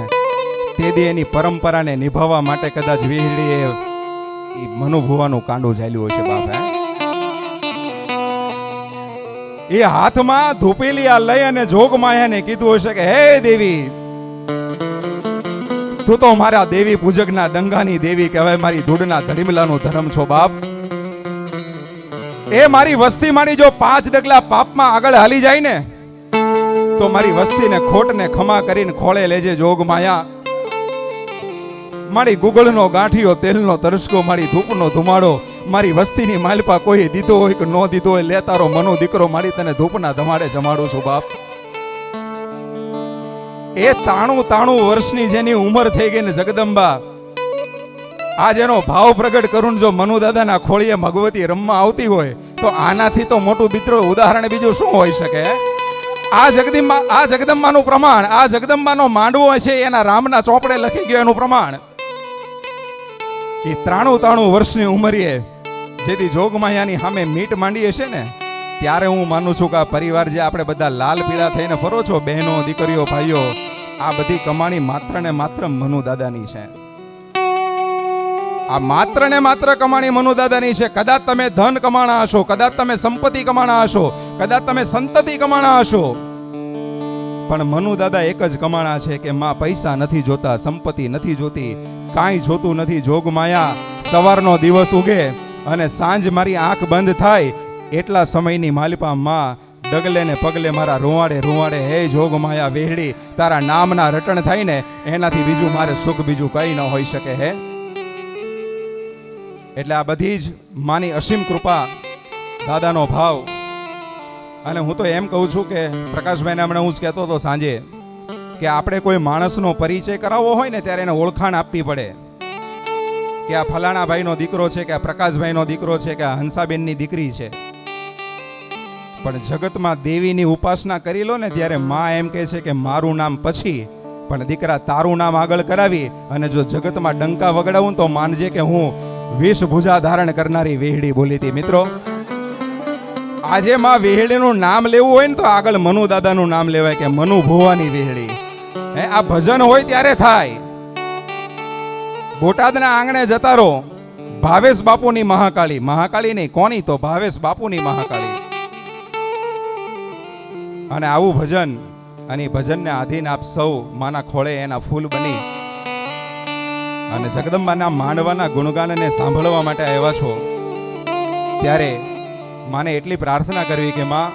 તેથી એની પરંપરાને નિભાવવા માટે કદાચ વિહળીએ મનુ ભુવાનું કાંડું ઝાલ્યું હશે બાપ. એ હાથમાં ધૂપેલી આ લઈ અને જોગમાયાને કીધું હશે કે હે દેવી, તું તો મારા દેવી પૂજકના ડંગાની દેવી કહેવાય, મારી ધૂળના ધડીમલાનું ધર્મ છો બાપ. એ મારી વસ્તી મારી જો 5 ડગલા પાપમાં આગળ હાલી જાય ને તો મારી વસ્તીને ખોટને ખમા કરીને ખોળે લેજે જોગમાયા. મારી ગુગળનો ગાંઠિયો, તેલનો તરસકો, મારી ધૂપનો ધુમાડો મારી વસ્તીની માલપા કોઈ દીધો હોય કે ન દીધો હોય, લે તારો મનો દીકરો મારી તને ધૂપના ધમાડે જમાડું છું બાપ. એ 93 વર્ષની જેની ઉંમર થઈ ગઈ ને જગદંબા, આજ એનો ભાવ પ્રગટ કરું જો મનુ દાદાના ખોળીએ ભગવતી રમવા આવતી હોય તો આનાથી તો મોટું મિત્રો ઉદાહરણ બીજું શું હોઈ શકે. આ જગદંબાનું પ્રમાણ, આ જગદંબાનો માંડવો છે એના રામના ચોપડે લખી ગયો એનું પ્રમાણ. એ 93 વર્ષની ઉંમરે જેથી જોગમાયાની સામે મીટ માંડી હશે ને ત્યારે હું માનું છું કે આ પરિવાર જે આપણે બધા લાલ પીળા થઈને ફરો છો, બહેનો, દીકરીઓ, ભાઈઓ, આ બધી કમાણી માત્ર ને માત્ર મનુ દાદાની છે. આ માત્ર ને માત્ર કમાણી મનુ દાદાની છે. કદાચ તમે ધન કમાણા હશો, કદાચ તમે સંપત્તિ કમાણા હશો, કદાચ તમે સંતતિ કમાણા હશો, પણ મનુ દાદા એક જ કમાણા છે કે માં પૈસા નથી જોતા, સંપત્તિ નથી જોતી, કાંઈ જોતું નથી. જોગમાયા સવારનો દિવસ ઉગે અને સાંજ મારી આંખ બંધ થાય એટલા સમયની માલિપા માં ડગલે ને પગલે મારા રૂવાડે રૂવાડે હે જોગમાયા વેહળી તારા નામના રટણ થાય ને એનાથી બીજું મારે સુખ બીજું કઈ ન હોઈ શકે. હે એટલે આ બધી જ માની અસીમ કૃપા, દાદાનો ભાવ. અને હું તો એમ કહું છું કે પ્રકાશભાઈને હમણાં હું જ કહેતો હતો સાંજે કે આપણે કોઈ માણસનો પરિચય કરાવવો હોય ને ત્યારે એને ઓળખાણ આપવી પડે કે આ ફલાણા ભાઈનો દીકરો છે, કે આ પ્રકાશભાઈનો દીકરો છે, કે આ હંસાબેનની દીકરી છે. પણ જગતમાં દેવીની ઉપાસના કરી લો ને ત્યારે માં એમ કહે છે કે મારું નામ પછી, પણ દીકરા તારું નામ આગળ કરાવી અને જો જગતમાં ડંકા વગડાવું તો માનજે કે હું 20 ભુજા ધારણ કરનારી વેહળી બોલી હતી. મિત્રો, આજે માં વેહળીનું નામ લેવું હોય ને તો આગળ મનુ દાદાનું નામ લેવાય કે મનુ ભુવાની વેહળી. આ ભજન હોય ત્યારે થાય. બોટાદના આંગણે જતા રહો, ભાવેશ બાપુની મહાકાળી, મહાકાળી નહીં કોની તો ભાવેશ બાપુની મહાકાળી. અને આવું ભજન અને ભજનને આધીન આપ સૌ માના ખોળે એના ફૂલ બની અને જગદંબાના માંડવાના ગુણગાનને સાંભળવા માટે આવ્યા છો, ત્યારે માને એટલી પ્રાર્થના કરવી કે માં,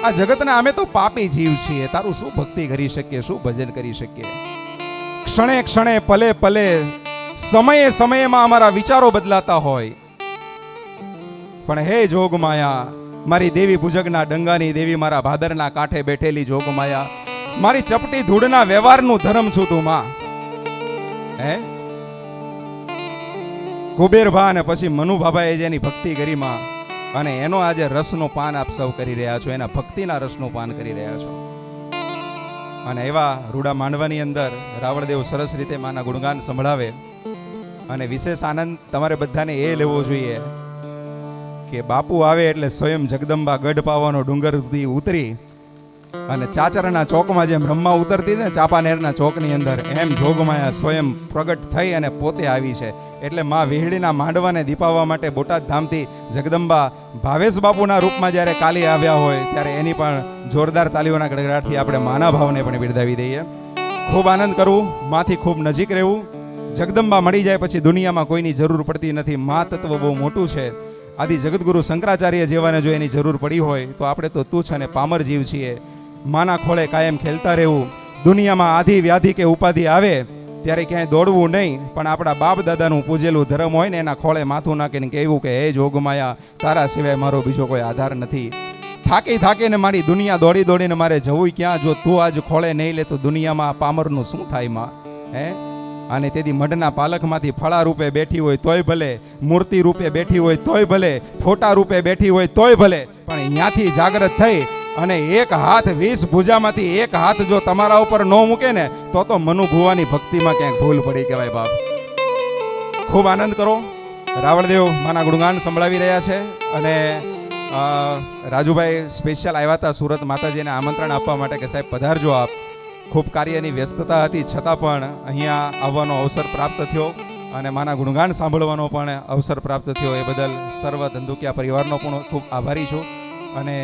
આ જગતના અમે તો પાપી જીવ છીએ, તારું શું ભક્તિ કરી શકીએ, શું ભજન કરી શકીએ. ક્ષણે ક્ષણે પલે પલે સમયે સમયમાં અમારા વિચારો બદલાતા હોય, પણ હે જોગ માયા, મારી દેવી ભુજગના ડંગાની દેવી, મારા ભાદરના કાંઠે બેઠેલી જોગ માયા, મારી ચપટી ધૂળના વ્યવહારનું ધર્મ છું તું માં. હે કુબેરભા અને પછી મનુભાભાએ જેની ભક્તિ કરી માં, અને એનો આજે રસનું પાન આપ સૌ કરી રહ્યા છો, એના ભક્તિના રસનું પાન કરી રહ્યા છો. અને એવા રૂડા માંડવાની અંદર રાવળદેવ સરસ રીતે માના ગુણગાન સંભળાવે. અને વિશેષ આનંદ તમારે બધાને એ લેવો જોઈએ કે બાપુ આવે એટલે સ્વયં જગદંબા ગઢ પાવાનો ડુંગરથી ઉતરી અને ચાચરના ચોકમાં જેમ રમવા ઉતરતી ને ચાપાનેરના ચોકની અંદર, એમ જોગમાયા સ્વયં પ્રગટ થઈ અને પોતે આવી છે. એટલે માં વિહળીના માંડવાને દીપાવવા માટે બોટાદ ધામથી જગદંબા ભાવેશ બાપુના રૂપમાં જ્યારે કાલી આવ્યા હોય, ત્યારે એની પણ જોરદાર તાલીઓના ગડગડાટથી આપણે માના ભાવને પણ બિરદાવી દઈએ. ખૂબ આનંદ કરવું, માંથી ખૂબ નજીક રહેવું. જગદંબા મળી જાય પછી દુનિયામાં કોઈની જરૂર પડતી નથી. મા તત્વ બહુ મોટું છે. આદિ જગતગુરુ શંકરાચાર્ય જેવાને જો એની જરૂર પડી હોય તો આપણે તો તુચ્છ અને પામર જીવ છીએ. માના ખોળે કાયમ ખેલતા રહેવું. દુનિયામાં આધિ વ્યાધિ કે ઉપાધિ આવે ત્યારે ક્યાંય દોડવું નહીં, પણ આપણા બાપ દાદાનું પૂજેલું ધર્મ હોય ને એના ખોળે માથું નાખીને કહેવું કે હે જોગમાયા, તારા સિવાય મારો બીજો કોઈ આધાર નથી. થાકી થાકીને મારી દુનિયા દોડી દોડીને મારે જવું ક્યાં, જો તું આજ ખોળે નહીં લે તો દુનિયામાં પામરનું શું થાય માં. હે અને તેથી મઢના પાલખમાંથી ફળા રૂપે બેઠી હોય તોય ભલે, મૂર્તિ રૂપે બેઠી હોય તોય ભલે, ફોટા રૂપે બેઠી હોય તોય ભલે, પણ અહીંયાથી જાગૃત થઈ અને એક હાથ 20 ભુજામાંથી એક હાથ જો તમારા ઉપર ન મૂકે ને તો મનુ ભુવાની ભક્તિમાં ક્યાંક ભૂલ પડી કહેવાય બાપ. ખૂબ આનંદ કરો. રાવળદેવ માના ગુણગાન સંભળાવી રહ્યા છે અને રાજુભાઈ સ્પેશિયલ આવ્યા હતા સુરત માતાજીને આમંત્રણ આપવા માટે કે સાહેબ પધારજો આપ. ખૂબ કાર્યની વ્યસ્તતા હતી છતાં પણ અહીંયા આવવાનો અવસર પ્રાપ્ત થયો અને માના ગુણગાન સાંભળવાનો પણ અવસર પ્રાપ્ત થયો. એ બદલ સર્વ ધંધુકિયા પરિવારનો પણ ખૂબ આભારી છું. અને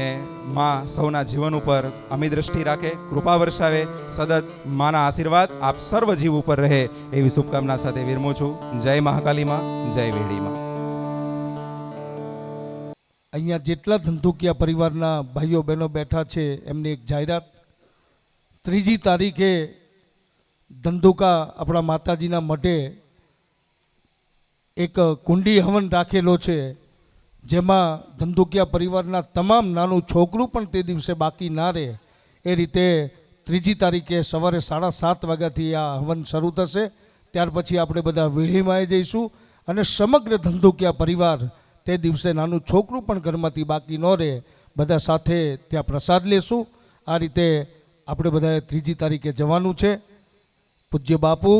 માં સૌના જીવન ઉપર અમી દ્રષ્ટિ રાખે, કૃપા વર્ષાવે, સતત માના આશીર્વાદ આપ સર્વ જીવ ઉપર રહે એવી શુભકામના સાથે વિરમું છું. જય મહાકાલી માં, જય વેડી માં. અહીંયા જેટલા ધંધુકિયા પરિવારના ભાઈઓ બહેનો બેઠા છે એમની એક જાહેરાત. 3જી તારીખે ધંધુકા આપણા માતાજીના મઢે એક કુંડી હવન રાખેલો છે, જેમાં ધંધુકિયા પરિવારના તમામ નાનું છોકરું પણ તે દિવસે બાકી ના રહે એ રીતે 3જી તારીખે સવારે 7:30 વાગ્યાથી આ હવન શરૂ થશે. ત્યાર પછી આપણે બધા વેળીમાં જઈશું અને સમગ્ર ધંધુકિયા પરિવાર તે દિવસે નાનું છોકરું પણ ઘરમાંથી બાકી ન રહે, બધા સાથે ત્યાં પ્રસાદ લેશું. આ રીતે આપણે બધાએ 3જી તારીખે જવાનું છે. પૂજ્ય બાપુ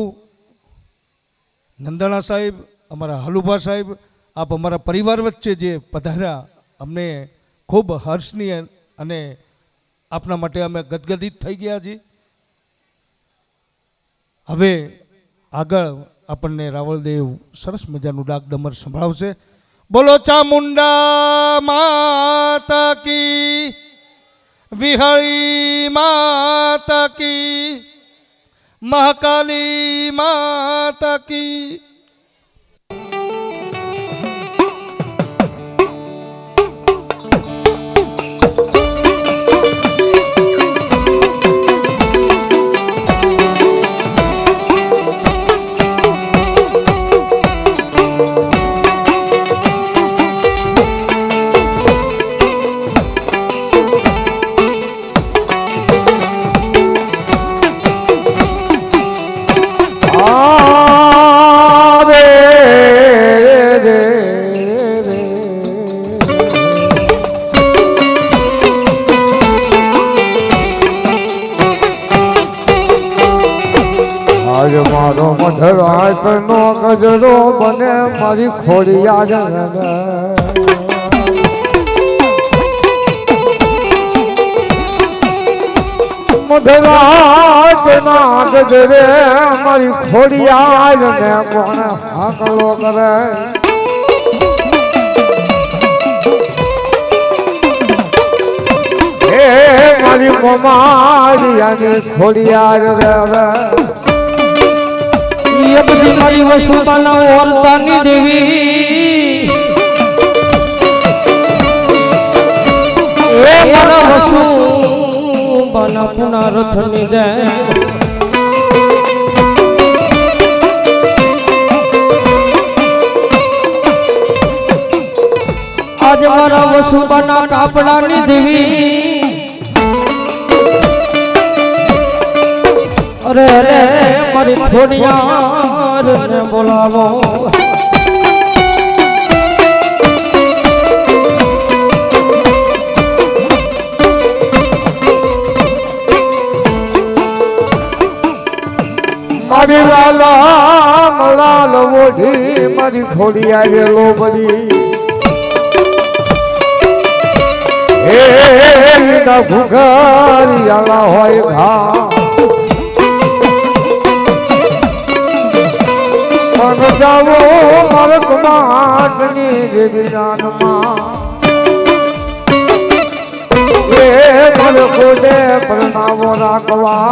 નંદાણા સાહેબ, અમારા હલુભા સાહેબ, આપ અમારા પરિવાર વચ્ચે જે પધાર્યા, અમને ખૂબ હર્ષની અને આપના માટે અમે ગદગદિત થઈ ગયા છીએ. હવે આગળ આપણને રાવળદેવ સરસ મજાનું ડાક ડમર સંભળાવશે. બોલો ચામુંડા માતા કી, વિહળી માતા કી, મહાકાલી માતા કી. મારો મધર આંખનો ગજરો બને મારી ખોડિયાર. મધરાત ના ગજરે મારી ખોડિયાર ને કોણ હાકલો કરે હે મારી મમારી ખોડિયાર રે ये बड़ी मारी वसुबाना औरतानी देवी ए मारा वसुबाना पुना रथनी दे आज मारा वसुबाना कापड़ानी देवी अरे अरे मारी खोडियार ने बोलावो મારી લાલા મલાલ ઓઢી મારી ખોડિયાર લો બધી હે ના ઘુઘારિયાલા હોય ઘા મન જાવો મારક માટની વિજ્ઞાનમાં એ મન ખોડે પ્રણાવો રાખવા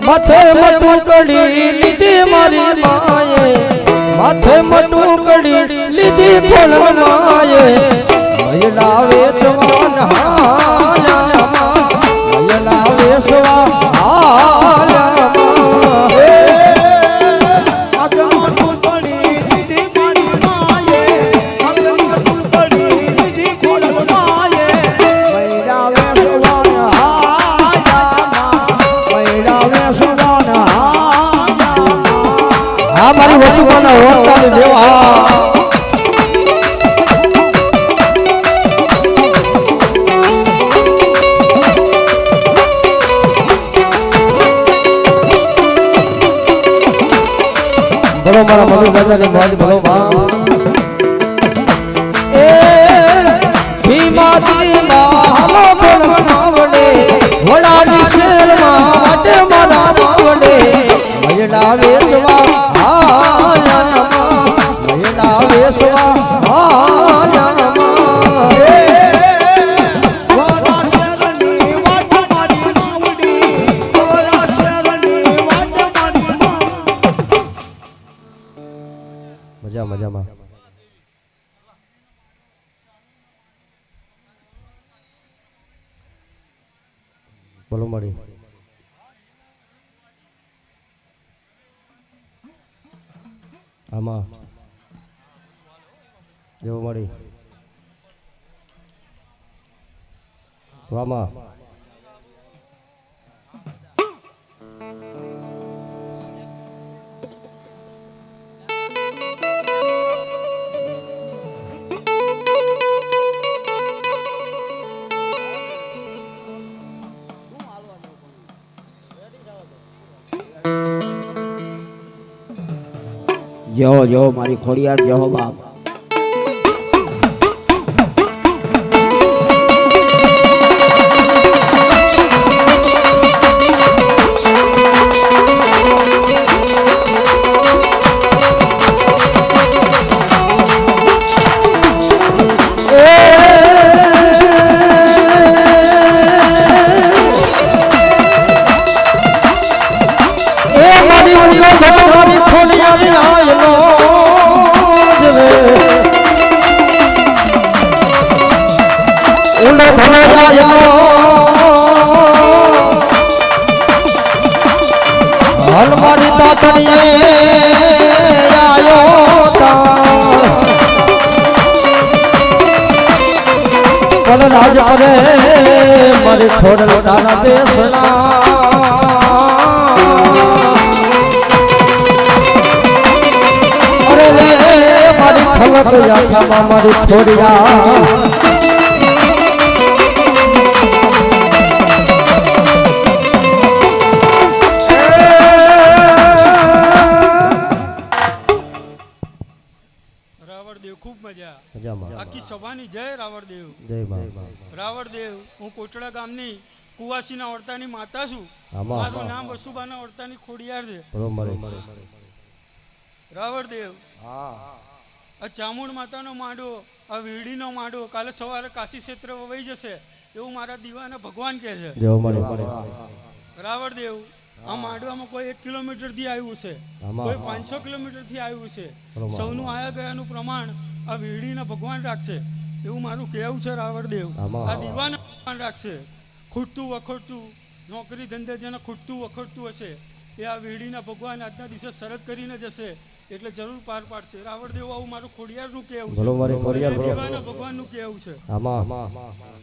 माथे मटू कड़ी लीधी मारी माये माथे मटू कड़ी लीधी खोलन माये महिला वेचवान हाया महिला वेचवा हाया मारी वसुबाना औरतानी देवा बोलो मारा मधु दादा ने मौज बोलो मां ए भीमा दी मालो बोल मावडे वडानी शेर मां वाटे मारा मावडे मयडा वेचवा आया नमा मयडा वेचवा आया नमा गोरा शेरनी वाट मारी मावडी गोरा शेरनी वाट मारी मजा मजा मां बोलो मारी आमा देव मारी वामा जो जो मारी खोड़ियार जो बाप हलवारी तातड़िए आयो ता कल राज परे मारे खोड़ लटाना बेसना अरे रे मारी खलक याथा मारी खोड़िया રાવણદેવ, હું કોટડા ગામની કુવાસીના ઓરતાની માતા છું. મારું નામ વસુબાના ઓરતાની ખોડિયાર છે. રાવણદેવ, આ ચામુંડ માતાનો માંડો, આ વીરડીનો માંડો કાલે સવારે કાશી ક્ષેત્ર વહી જશે એવું મારા દીવાના ભગવાન કહે છે. રાવણદેવ, આ માંડવામાં કોઈ 1 કિલોમીટરથી આવ્યું છે, કોઈ 500 કિલોમીટરથી આવ્યું છે. સૌનું આયા ગયાનું પ્રમાણ આ વીરડીના ભગવાન રાખશે એવું મારું કહેવું છે. રાવણદેવ, આ દીવાના ભગવાન રાખશે. ખૂટતું વખોટતું નોકરી ધંધે જેને ખૂટતું વખોટતું હશે એ આ વીરડીના ભગવાન આજના દિવસે શરત કરીને જશે એટલે જરૂર પાર પાડશે. રાવણદેવ, આવું મારું ખોડિયારનું કહેવું છે, દીવાના ભગવાનનું કહેવું છે.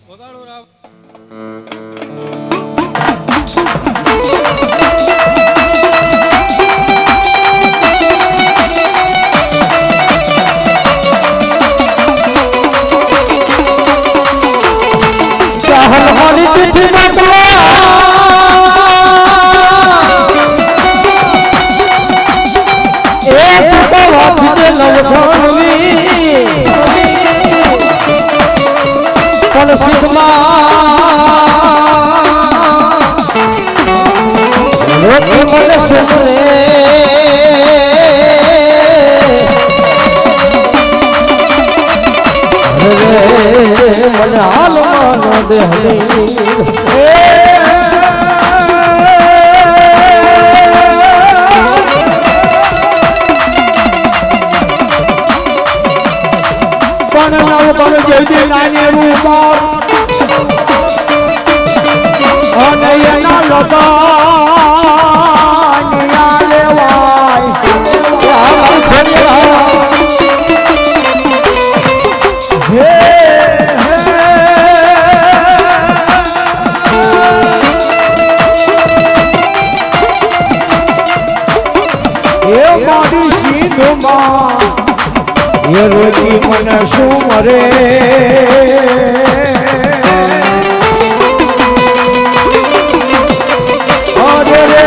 વગાડો રાવ. રોજી મને શું મરે અરે રે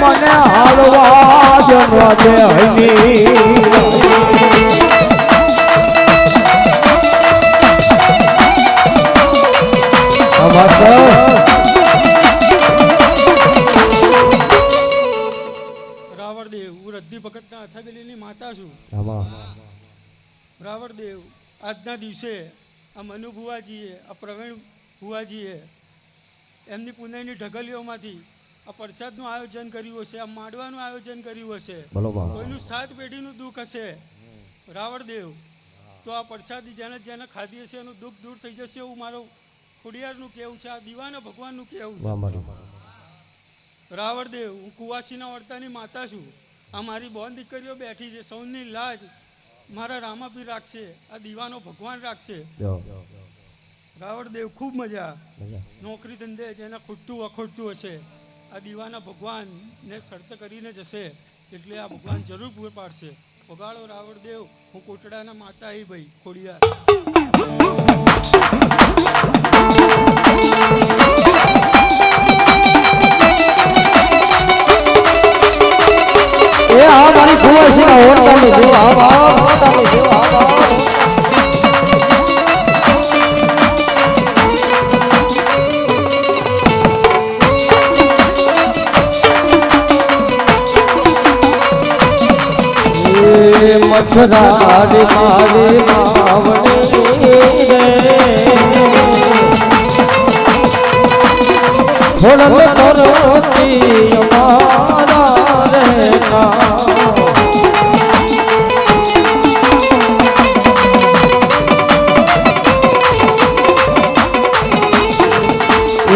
મને હાલવા જનવા દે હની રાવણદેવ, હું રદ્દી ભગતના અથાબેલીની માતા છું. રાવણદેવ, આજના દિવસે આ મનુ ભુવાજીએ, આ પ્રવીણ ભુવાજીએ એમની પુણ્યની ઢગલીઓમાંથી આ પ્રસાદનું આયોજન કર્યું હશે, આ માંડવાનું આયોજન કર્યું હશે. કોઈનું 7 પેઢીનું દુઃખ હશે રાવણદેવ, તો આ પ્રસાદી જેને જેને ખાધી હશે એનું દુઃખ દૂર થઈ જશે એવું મારું ખોડિયારનું કહેવું છે, આ દીવાના ભગવાનનું કહેવું છે. રાવણદેવ, હું કુવાસીના વર્તાની માતા છું. આ મારી બોન દીકરીઓ બેઠી છે, સૌની લાજ મારા રામાપીર રાખશે, આ દીવાનો ભગવાન રાખશે. રાવણદેવ, ખૂબ મજા. નોકરી ધંધે જેને ખૂટતું વખોટતું હશે આ દીવાના ભગવાનને શરત કરીને જશે એટલે આ ભગવાન જરૂર પૂર પાડશે. વગાડો રાવણદેવ, હું કોટડાના માતા એ ભાઈ ખોડિયાર. એ આ મારી કુવાસીના ઓરતાની દેવ આવા ઓરતાની દેવ આવા મચ્છરાડી મારી માવણી રે થોડલ કરતી અમારા રે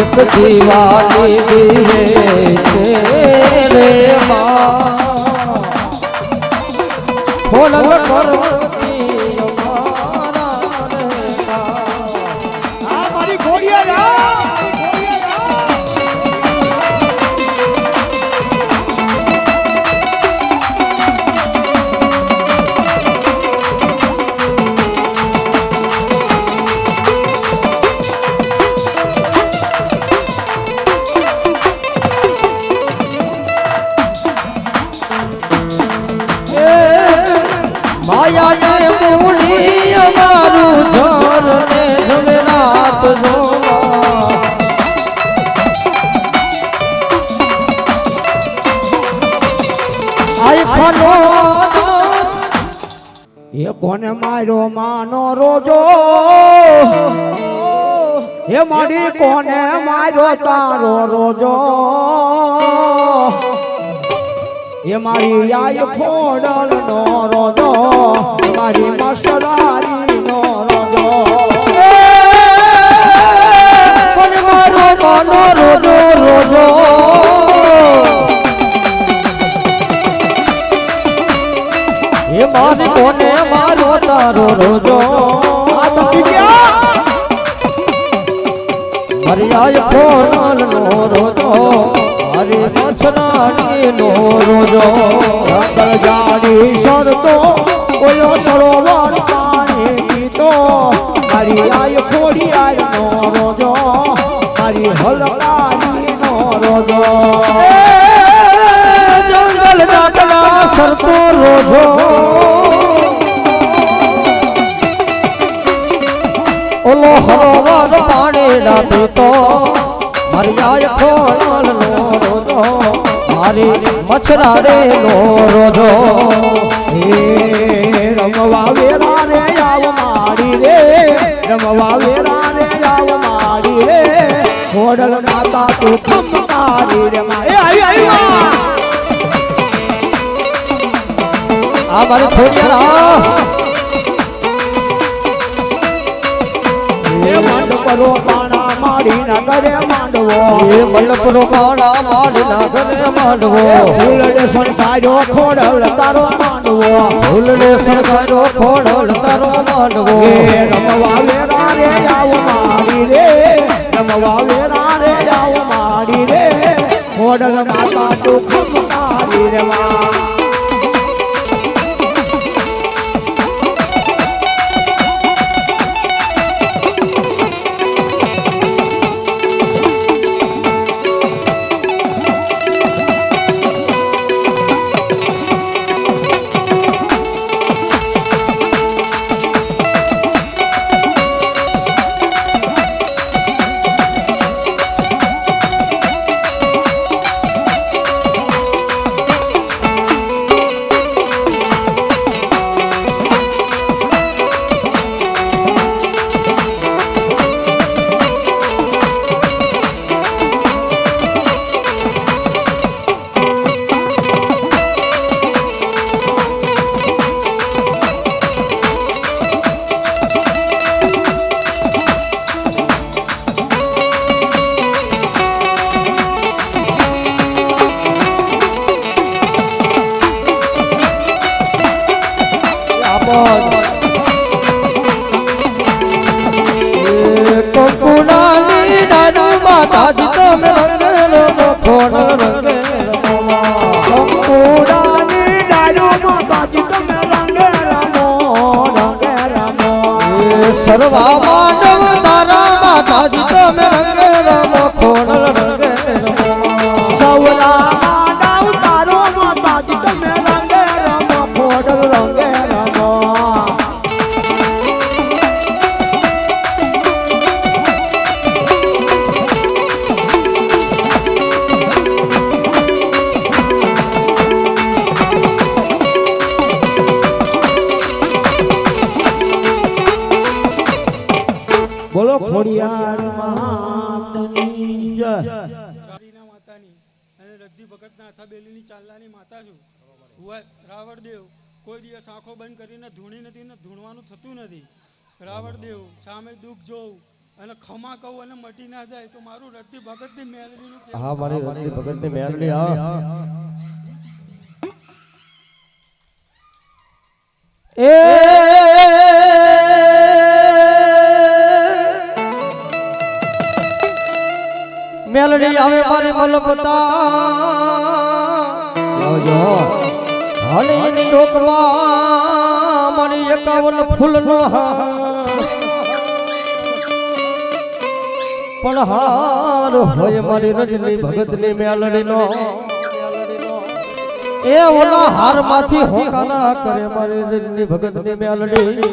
એક દીવાની દીવે રે મા થોડલ કરતી અમારા રે આ મારી ખોડિયાર માયા કોને માર્યો માનો રોજો હે મારી કોને માર્યો તારો રોજો એ મારી આય ખોડલ નો રોજો મારી મસરારી નો રોજો કોને મારો માનો રોજો રોજો એ મારી કોને મારો તારો રોજો આ તો ગયા મારી આય ખોડલ નો રોજો મારી મછરાણી નો રોજો રંગલ જાડી સરતો ઓલો સરોવર પાણી પીતો મારી આય ખોડિયાર નો રોજો મારી હલકારી નો રોજો જંગલ જાતના સરતો રોજો ઓલો હરોવર પાણી ના પીતો મારી આય ખોડલ નો રોજો મારી મછરાડે નો રોજો હે રમવા વેરા રે આવ માડી રે રમવા વેરા રે આવ માડી રે ખોડલ માતા તું ખમકારી રે માં એ આવી આ મારી ખોડિયાર એ મંડપરો પાણા માડી ના કરે માંડવો એ મંડપરો કાળા માડી ના ઘરે માંડવો ફૂલડે સંસાર્યો ખોડલ તારો માંડવો ફૂલને સરકારો ખોડલ તારો માંડવો એ રમવા વેરા રે આવ માડી રે રમવા વેરા રે આવ માડી રે ખોડલ માતા તું ખમકારી રે માં માતાજી તમે રંગે ખોડ રંગે કંકુડાની ડાળો માતાજી તમે રંગે રમો રંગે રમો સર્વા માંડવ તારા માતાજી તમે રંગે રમો ખોડ રંગે સૌરા માંડવ તારો માતાજી તમે રંગે રમો ખોડ રંગે રમો બોલો ખોડિયાર માતની જય રાણીના માતાની અને રદ્દી ભગતના અથાબેલીની ચાંદલાની માતા છું હું રાવણદેવ કોઈ દિવસ આંખો બંધ કરીને ધૂણી નથી ને ધૂણવાનું થતું નથી. રાવણદેવ સામે દુઃખ જોઉં અને ખમા કહું અને મટી ના જાય તો મારું રદ્દી ભગતની મેળવીનું કેવું? હા મારી રંગી ભગતની મેલડી હા એ મેલડી આવે મારી મલપતા જો હલીની ડોકમાં મારી 51 ફૂલનો હાર પણ હાર હોય મારી રજની ભગતની મેલડીનો એ ઓલા હાર માંથી હોકાના કરે મારી રજની ભગતની મેલડી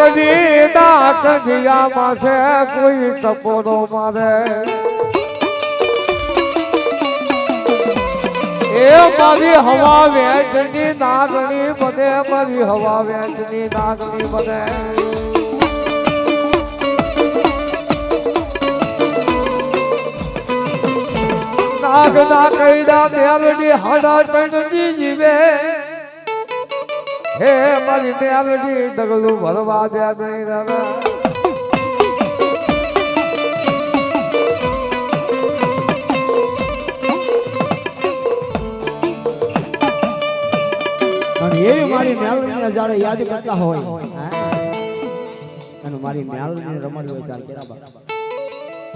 મેલડી દાંત દિયામાં છે કોઈ તપોરો મારે એ મારી હવા વેચની નાગણી બને મારી હવા વેચની નાગણી બને નાગના કઈડા મેલડી હાડા ટંડી જીવે હે મારી મેલડી ડગલું ભરવા દે નહીં દાદા અને એ મારી મેલડીને જ્યારે યાદ કરતા હોય અને મારી મેલડીને રમણી હોય ત્યારે કેરા બા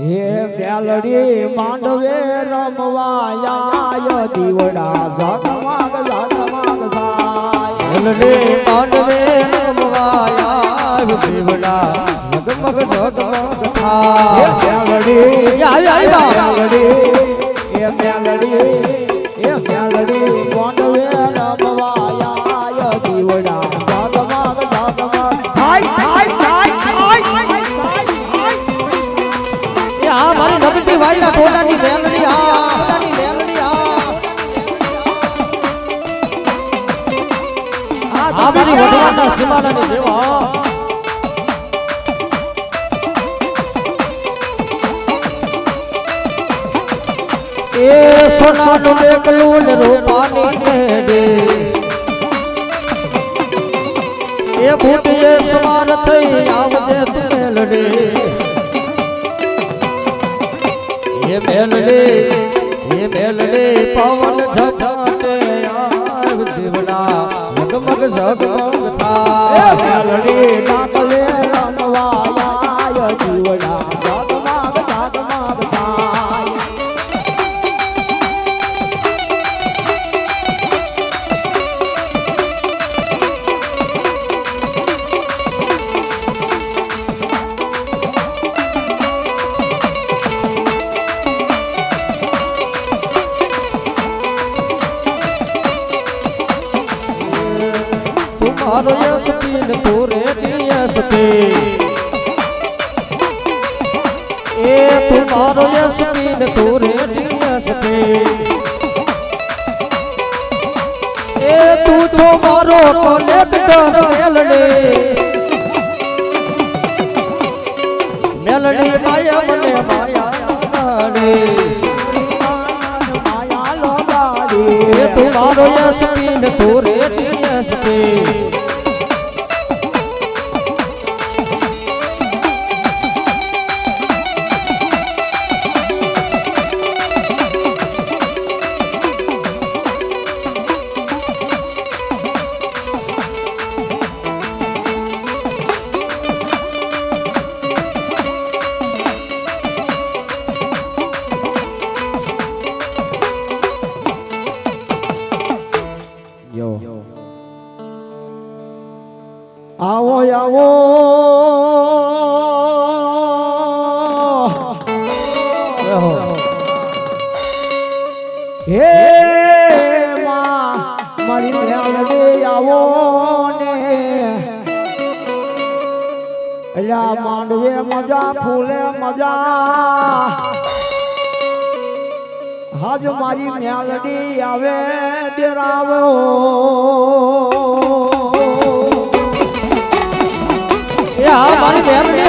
હે મેલડી માંડવે રમવા આય દીવડા ઝગમગ ઝગમગ થાય મેલડી માંડવે રમવા આય દીવડા ઝગમગ ઝગમગ થાય મેલડી આવી મેલડી એ મેલડી માંડવે રમવા આય દીવડા ઝગમગ ઝગમગ થાય થાય થાય આ મારી નગટી વાળના ટોળાની મેલડી ટોળાની મેલડી આ મારી વઢવાણના સીમાડાની દેવા એ સોનાનું એકલું ને રૂપાની મેડે એ ભૂતિએ સવાર થઈ આવજે તું મેલડે એ મેલડે પવન ઝપકે આવ જીવના ઝગમગ ઝગમગ થાય મેલડી ડાકલે રમવા આય જીવડા ઝગમગ ઝગમગ થાય तुम्हारो यश पीन पूरे यश पे ए तुम्हारो यश पीन पूरे यश पे ए तू छो मारो तो लेकर मेलडे मेलडी माया मने माया गाड़े માયા લોગાડી ए तुम्हारो यश पीन पूरे यश पे આવો આવો હે માં મારી મેલડી આવો ને એલા માંડવે મજા ફૂલે મજા હાજ મારી મેલડી આવે દેરાવો આ મારી મેલડી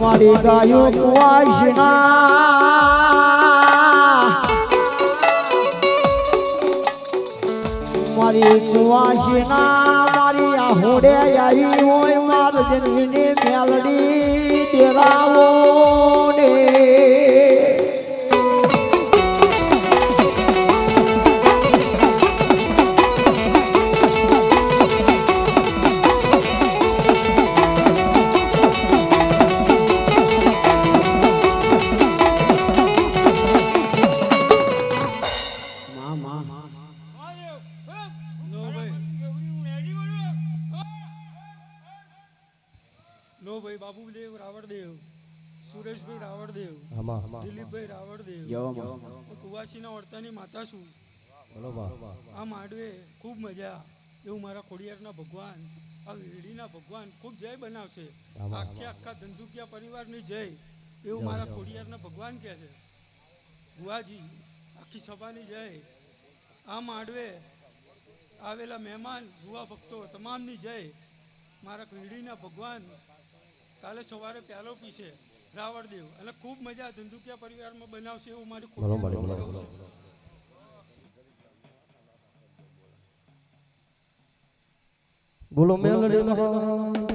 મારી ગાયો કુવાશના મારી કુવાશના મારી આહોડે આવી હોય માર જન્મીની મેલડી દેરાવો ને લો ભાઈ બાબુદેવ રાવણદેવ સુરેશભાઈ રાવળદેવ, દિલીપભાઈ રાવળદેવ, હું કુવાસીના વર્તાની માતા છું. આ માંડવે ખૂબ મજા, એવું મારા ખોડિયારના ભગવાન, આ વીડીના ભગવાન ખૂબ જય બનાવશે. આખા ધંધુકિયા પરિવારની જય, એવું મારા ખોડિયારના ભગવાન કહે છે. બુઆજી, આખી સભાની જય. આ માંડવે આવેલા મહેમાન, ભુવા ભક્તો તમામની જય. મારા વીડીના ભગવાન કાલે સવારે પ્યાલો પીશે રાવળદેવ, અને ખૂબ મજા ધંધુકિયા પરિવારમાં બનાવશે, એવું મારી ખોડિયારનું કહેવું છે. બોલો મેલડી મહારાજ.